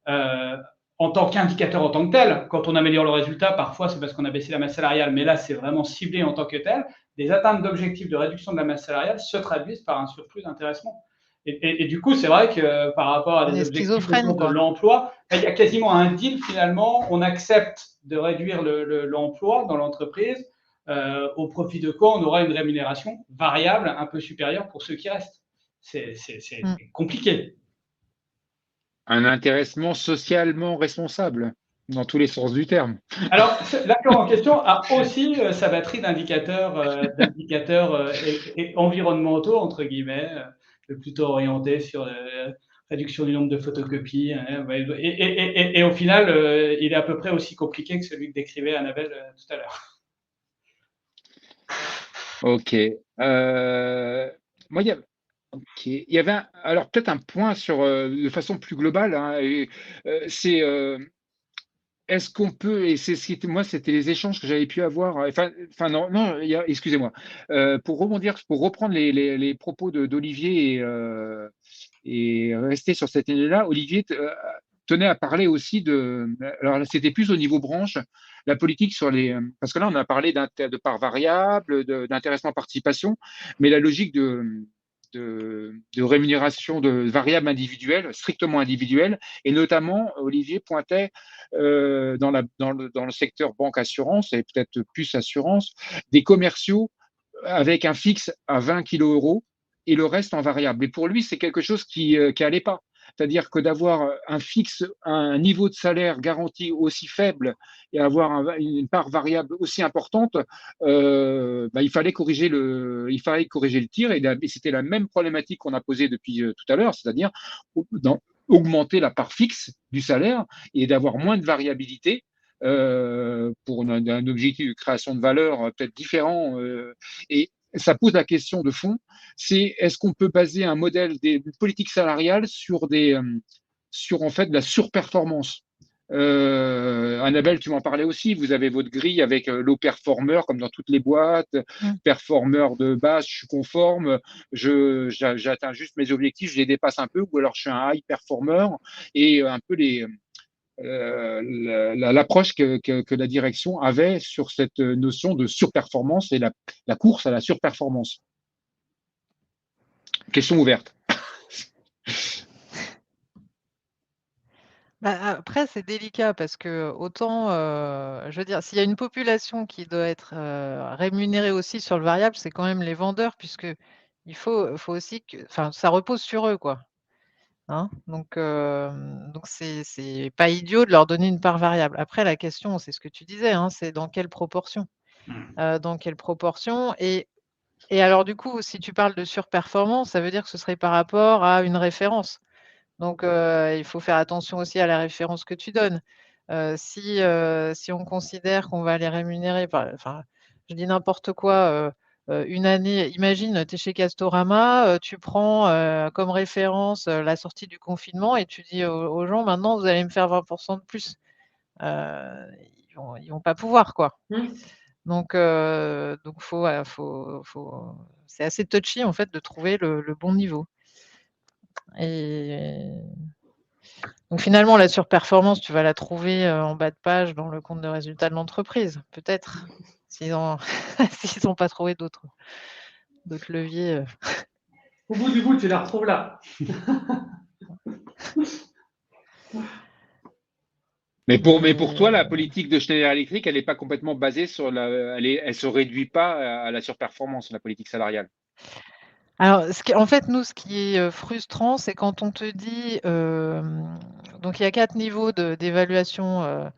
en tant qu'indicateur en tant que tel, quand on améliore le résultat, parfois c'est parce qu'on a baissé la masse salariale, mais là c'est vraiment ciblé en tant que tel. Des atteintes d'objectifs de réduction de la masse salariale se traduisent par un surplus d'intéressement. Et du coup, c'est vrai que par rapport à des objectifs de l'emploi, il y a quasiment un deal finalement. On accepte de réduire l'emploi dans l'entreprise, au profit de quoi on aura une rémunération variable un peu supérieure pour ceux qui restent. C'est compliqué. Un intéressement socialement responsable, dans tous les sens du terme. Alors, l'accord en question a aussi sa batterie d'indicateurs environnementaux, entre guillemets, plutôt orientés sur la réduction du nombre de photocopies. Hein, et au final, il est à peu près aussi compliqué que celui que décrivait Annabelle tout à l'heure. Ok. Moi, il y avait alors peut-être un point sur de façon plus globale. Hein, c'est est-ce qu'on peut, et c'est ce qui était, moi, c'était les échanges que j'avais pu avoir. Enfin non, excusez-moi. Pour rebondir, pour reprendre les propos d'Olivier et rester sur cette idée-là, Olivier tenait à parler aussi alors là, c'était plus au niveau branche, la politique sur parce que là, on a parlé de part variable, d'intéressement participation, mais la logique de rémunération de variables individuelles, strictement individuelles, et notamment, Olivier pointait dans le secteur banque-assurance, et peut-être plus assurance, des commerciaux avec un fixe à 20 kg € et le reste en variable. Et pour lui, c'est quelque chose qui n'allait pas. C'est-à-dire que d'avoir un niveau de salaire garanti aussi faible et avoir une part variable aussi importante, il fallait corriger le tir. Et c'était la même problématique qu'on a posée depuis tout à l'heure, c'est-à-dire augmenter la part fixe du salaire et d'avoir moins de variabilité pour un objectif de création de valeur peut-être différent. Et ça pose la question de fond, c'est est-ce qu'on peut baser un modèle des politiques salariales sur en fait de la surperformance. Annabelle, tu m'en parlais aussi. Vous avez votre grille avec low performer, comme dans toutes les boîtes, performeur de base, je suis conforme, j'atteins juste mes objectifs, je les dépasse un peu, ou alors je suis un high performer, et un peu l'approche que la direction avait sur cette notion de surperformance et la course à la surperformance. Question ouverte. Après, c'est délicat parce que autant, je veux dire, s'il y a une population qui doit être rémunérée aussi sur le variable, c'est quand même les vendeurs, puisque il faut aussi que, enfin, ça repose sur eux, quoi. Hein, donc c'est pas idiot de leur donner une part variable. Après, la question, c'est ce que tu disais, hein, c'est dans quelle proportion, dans quelle proportion. Et alors, du coup, si tu parles de surperformance, ça veut dire que ce serait par rapport à une référence. Donc, il faut faire attention aussi à la référence que tu donnes. Si on considère qu'on va les rémunérer enfin, je dis n'importe quoi, une année, imagine, tu es chez Castorama, tu prends, comme référence, la sortie du confinement et tu dis aux gens: «Maintenant, vous allez me faire 20 de plus». Ils vont pas pouvoir, quoi. Donc faut c'est assez touchy, en fait, de trouver le bon niveau. Et donc finalement, la surperformance, tu vas la trouver, en bas de page dans le compte de résultat de l'entreprise, peut-être, s'ils ont s'ils ont pas trouvé d'autres leviers. Au bout du bout, tu la retrouves là. Mais pour toi, la politique de Schneider Electric, elle n'est pas complètement basée sur elle se réduit pas à la surperformance, la politique salariale. Alors, en fait, nous, ce qui est frustrant, c'est quand on te dit, donc il y a 4 niveaux d'évaluation.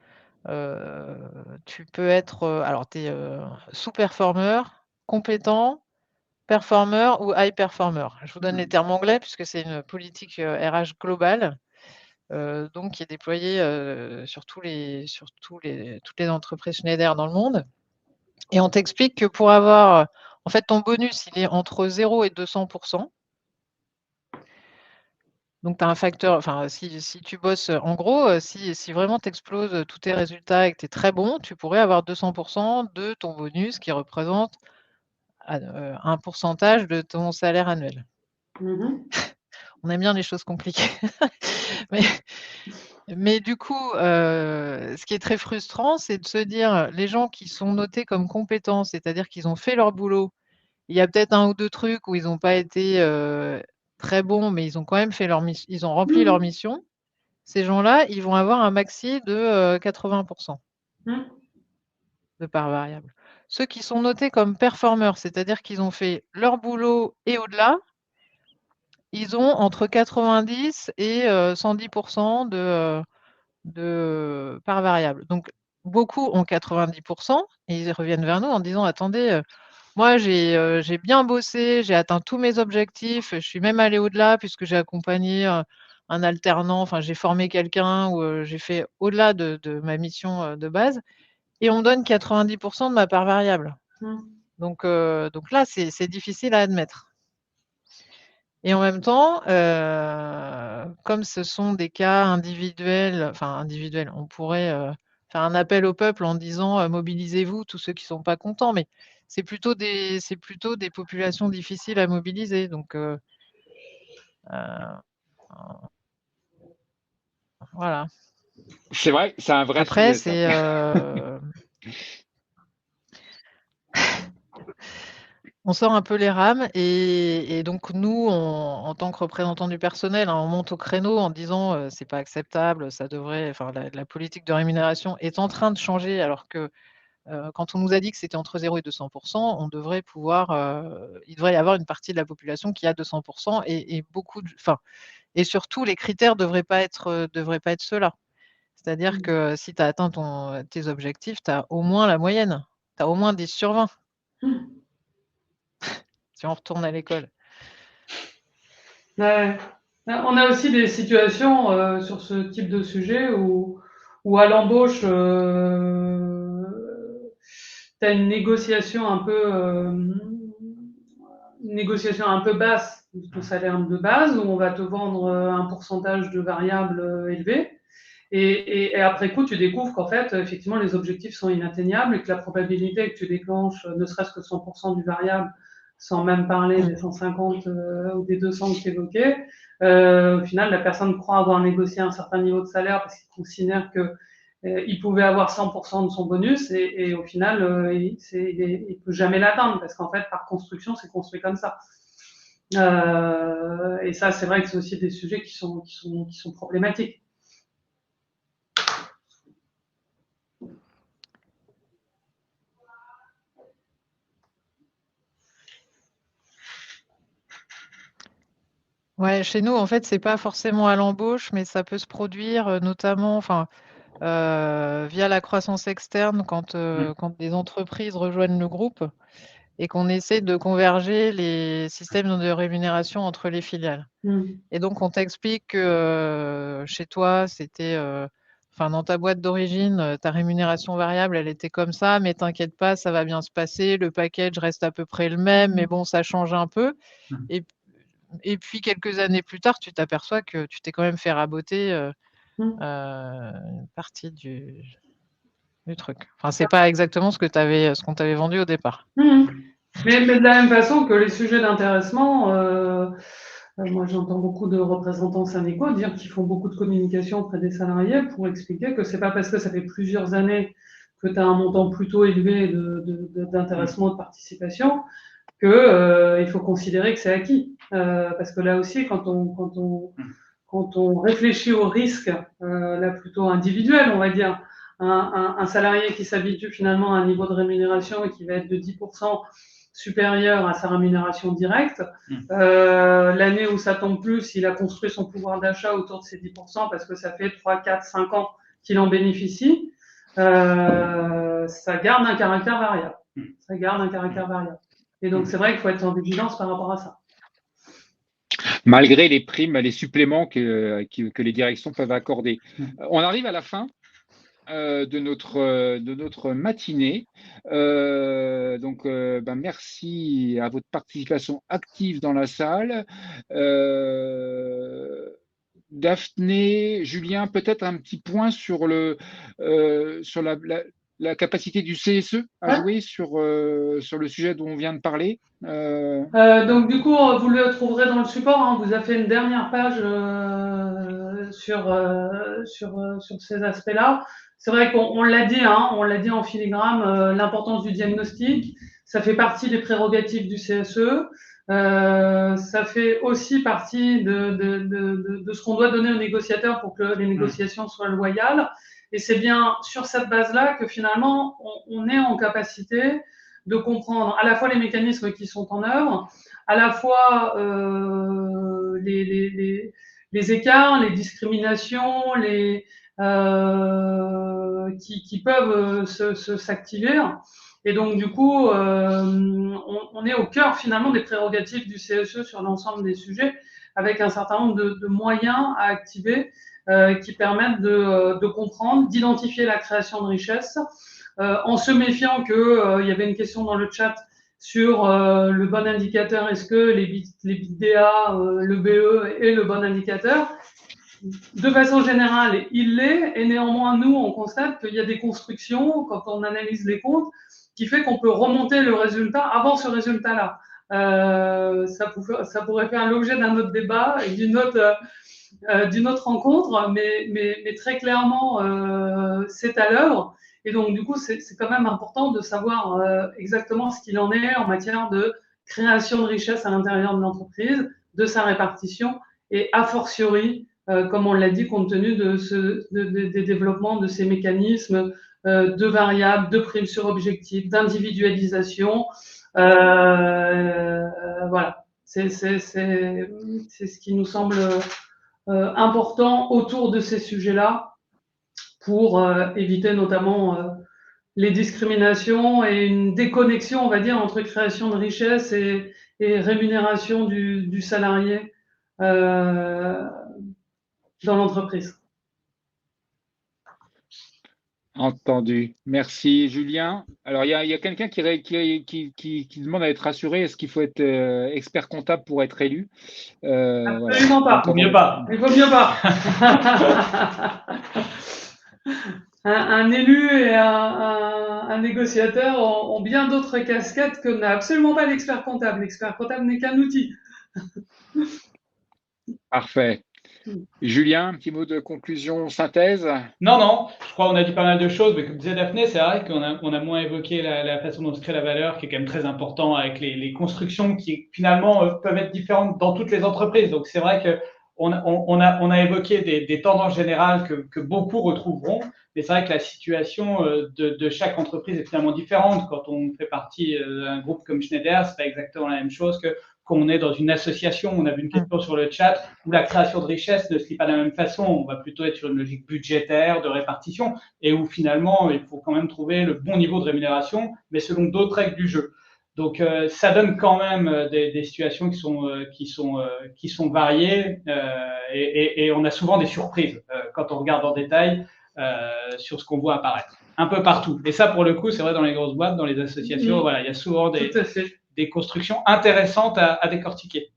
Tu peux être, alors tu es, sous-performer, compétent, performer ou high performer. Je vous donne les termes anglais puisque c'est une politique, RH globale, donc qui est déployée, sur toutes les entreprises Schneider dans le monde. Et on t'explique que pour avoir, en fait, ton bonus, il est entre 0 et 200 %. Donc tu as un facteur, enfin si tu bosses, en gros, si vraiment tu exploses tous tes résultats et que tu es très bon, tu pourrais avoir 200 % de ton bonus qui représente un pourcentage de ton salaire annuel. On aime bien les choses compliquées. Mais du coup, ce qui est très frustrant, c'est de se dire, les gens qui sont notés comme compétents, c'est-à-dire qu'ils ont fait leur boulot, il y a peut-être 1 ou 2 trucs où ils n'ont pas été, très bons, mais ils ont quand même fait ils ont rempli leur mission. Ces gens-là, ils vont avoir un maxi de 80 % de part variable. Ceux qui sont notés comme performeurs, c'est-à-dire qu'ils ont fait leur boulot et au-delà, ils ont entre 90 et 110 % de part variable. Donc beaucoup ont 90 % et ils reviennent vers nous en disant: «Attendez, moi j'ai bien bossé, j'ai atteint tous mes objectifs, je suis même allé au-delà puisque j'ai accompagné, un alternant, enfin j'ai formé quelqu'un ou j'ai fait au-delà de ma mission, de base et on me donne 90 % de ma part variable». Donc là, c'est difficile à admettre. Et en même temps, comme ce sont des cas individuels, on pourrait, faire un appel au peuple en disant, «Mobilisez-vous, tous ceux qui ne sont pas contents», mais c'est plutôt des populations difficiles à mobiliser, donc voilà. C'est vrai, c'est un vrai Après, sujet, ça. On sort un peu les rames et donc nous, en tant que représentants du personnel, hein, on monte au créneau en disant, «C'est pas acceptable, ça devrait», enfin la politique de rémunération est en train de changer alors que quand on nous a dit que c'était entre 0 et 200%, on devrait pouvoir, il devrait y avoir une partie de la population qui a 200% et beaucoup et surtout les critères devraient pas être ceux-là. C'est-à-dire que si tu as atteint tes objectifs, tu as au moins la moyenne. Tu as au moins 10 sur 20. Si on retourne à l'école. Ouais. On a aussi des situations sur ce type de sujet où à l'embauche, tu as une négociation un peu basse de ton salaire de base, où on va te vendre un pourcentage de variables élevé. Et après coup, tu découvres qu'en fait, effectivement, les objectifs sont inatteignables et que la probabilité que tu déclenches ne serait-ce que 100% du variable, sans même parler des 150 ou des 200 que tu évoquais, au final, la personne croit avoir négocié un certain niveau de salaire parce qu'il considère qu'il pouvait avoir 100% de son bonus et au final, il ne peut jamais l'atteindre parce qu'en fait, par construction, c'est construit comme ça. Et ça, c'est vrai que c'est aussi des sujets qui sont problématiques. Ouais, chez nous, en fait, c'est pas forcément à l'embauche, mais ça peut se produire notamment via la croissance externe quand des entreprises rejoignent le groupe et qu'on essaie de converger les systèmes de rémunération entre les filiales. Et donc, on t'explique que chez toi, c'était, dans ta boîte d'origine, ta rémunération variable, elle était comme ça, mais t'inquiète pas, ça va bien se passer. Le package reste à peu près le même, mais bon, ça change un peu. Et puis, quelques années plus tard, tu t'aperçois que tu t'es quand même fait raboter une partie du truc. Enfin, c'est pas exactement ce qu'on t'avait vendu au départ. Mais de la même façon que les sujets d'intéressement, moi j'entends beaucoup de représentants syndicaux dire qu'ils font beaucoup de communication auprès des salariés pour expliquer que c'est pas parce que ça fait plusieurs années que tu as un montant plutôt élevé d'intéressement, de participation, que il faut considérer que c'est acquis. Parce que là aussi, quand on réfléchit au risque, là plutôt individuel, on va dire, un salarié qui s'habitue finalement à un niveau de rémunération et qui va être de 10% supérieur à sa rémunération directe, l'année où ça tombe plus, il a construit son pouvoir d'achat autour de ces 10% parce que ça fait 3, 4, 5 ans qu'il en bénéficie, ça garde un caractère variable. Ça garde un caractère variable. Et donc, c'est vrai qu'il faut être en vigilance par rapport à ça. Malgré les primes, les suppléments que les directions peuvent accorder. On arrive à la fin de notre matinée. Merci à votre participation active dans la salle. Daphné, Julien, peut-être un petit point sur la capacité du CSE à jouer sur le sujet dont on vient de parler. Donc du coup, vous le trouverez dans le support, hein. On vous a fait une dernière page sur ces aspects-là. C'est vrai qu'on l'a dit, hein, on l'a dit en filigrane, l'importance du diagnostic, ça fait partie des prérogatives du CSE. Ça fait aussi partie de ce qu'on doit donner aux négociateurs pour que les négociations soient loyales. Et c'est bien sur cette base-là que finalement, on est en capacité de comprendre à la fois les mécanismes qui sont en œuvre, à la fois les écarts, les discriminations, qui peuvent s'activer. Et donc, du coup, on est au cœur finalement des prérogatives du CSE sur l'ensemble des sujets, avec un certain nombre de moyens à activer qui permettent de comprendre, d'identifier la création de richesse, en se méfiant qu'il y avait une question dans le chat sur le bon indicateur, est-ce que les BITDA, le BE est le bon indicateur? De façon générale, il l'est, et néanmoins, nous, on constate qu'il y a des constructions, quand on analyse les comptes, qui fait qu'on peut remonter le résultat avant ce résultat-là. Ça pourrait faire l'objet d'un autre débat et d'une autre rencontre, mais très clairement, c'est à l'œuvre. Et donc, du coup, c'est quand même important de savoir exactement ce qu'il en est en matière de création de richesse à l'intérieur de l'entreprise, de sa répartition, et a fortiori, comme on l'a dit, compte tenu des développements de ces mécanismes de variables, de primes sur objectif, d'individualisation. Voilà, c'est ce qui nous semble important autour de ces sujets-là pour éviter notamment les discriminations et une déconnexion, on va dire, entre création de richesse et rémunération du salarié dans l'entreprise. Entendu. Merci, Julien. Alors, il y a quelqu'un qui demande à être rassuré. Est-ce qu'il faut être expert comptable pour être élu? Absolument pas. Il vaut mieux pas. Il vaut mieux pas. Un élu et un négociateur ont bien d'autres casquettes que n'a absolument pas l'expert comptable. L'expert comptable n'est qu'un outil. Parfait. Julien, un petit mot de conclusion, synthèse? Non, je crois qu'on a dit pas mal de choses, mais comme disait Daphné, c'est vrai qu'on a moins évoqué la façon dont se crée la valeur, qui est quand même très important avec les constructions qui finalement peuvent être différentes dans toutes les entreprises. Donc c'est vrai qu'on a évoqué des tendances générales que beaucoup retrouveront, mais c'est vrai que la situation de chaque entreprise est finalement différente. Quand on fait partie d'un groupe comme Schneider, c'est pas exactement la même chose que quand on est dans une association. On a vu une question sur le chat où la création de richesse ne se lit pas de la même façon. On va plutôt être sur une logique budgétaire, de répartition, et où finalement, il faut quand même trouver le bon niveau de rémunération, mais selon d'autres règles du jeu. Donc, ça donne quand même des situations qui sont variées, et on a souvent des surprises quand on regarde en détail sur ce qu'on voit apparaître un peu partout. Et ça, pour le coup, c'est vrai dans les grosses boîtes, dans les associations, voilà, il y a souvent des constructions intéressantes à décortiquer.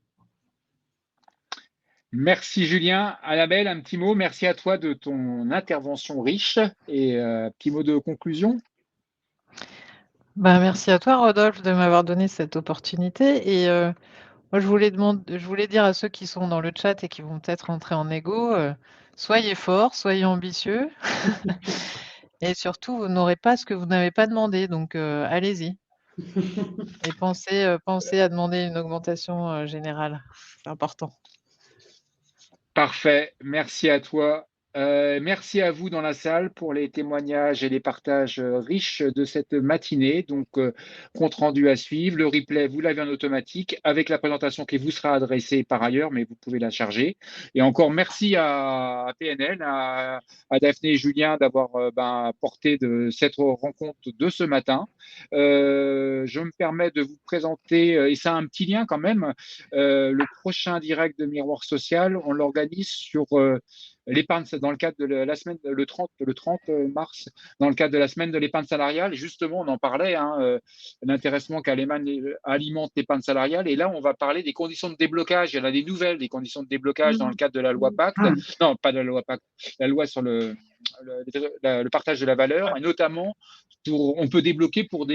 Merci Julien. Annabelle, un petit mot. Merci à toi de ton intervention riche et petit mot de conclusion. Merci à toi, Rodolphe, de m'avoir donné cette opportunité. Et moi, je voulais dire à ceux qui sont dans le chat et qui vont peut-être entrer en égo, soyez forts, soyez ambitieux. Et surtout, vous n'aurez pas ce que vous n'avez pas demandé. Donc, allez-y. Et pensez à demander une augmentation générale. C'est important. Parfait. Merci à toi. Merci à vous dans la salle pour les témoignages et les partages riches de cette matinée. Donc, compte rendu à suivre. Le replay, vous l'avez en automatique avec la présentation qui vous sera adressée par ailleurs, mais vous pouvez la charger. Et encore merci à PNL, à Daphné et Julien d'avoir porté de cette rencontre de ce matin. Je me permets de vous présenter, et ça a un petit lien quand même, le prochain direct de Miroir Social. On l'organise sur l'épargne dans le cadre de la semaine, le 30 mars, dans le cadre de la semaine de l'épargne salariale. Et justement, on en parlait, l'intéressement qu'Aleman alimente l'épargne salariale. Et là, on va parler des conditions de déblocage. Il y en a des nouvelles, des conditions de déblocage dans le cadre de la loi Pacte. Non, pas de la loi Pacte, la loi sur le partage de la valeur, et notamment on peut débloquer pour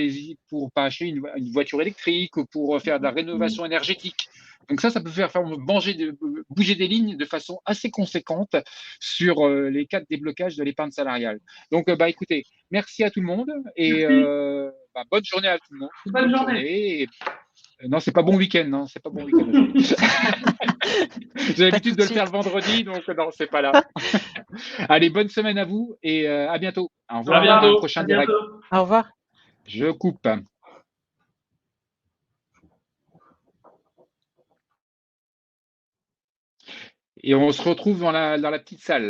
pas acheter une voiture électrique ou pour faire de la rénovation énergétique. Donc ça peut faire bouger des lignes de façon assez conséquente sur les cas de déblocage de l'épargne salariale. Donc, écoutez, merci à tout le monde et bonne journée à tout le monde. Bonne journée. Non, c'est pas bon week-end, non, c'est pas bon week-end. J'ai l'habitude de le faire le vendredi, donc non, c'est pas là. Allez, bonne semaine à vous et à bientôt. Au revoir. À bientôt. À un prochain direct. Au revoir. Je coupe. Et on se retrouve dans la petite salle.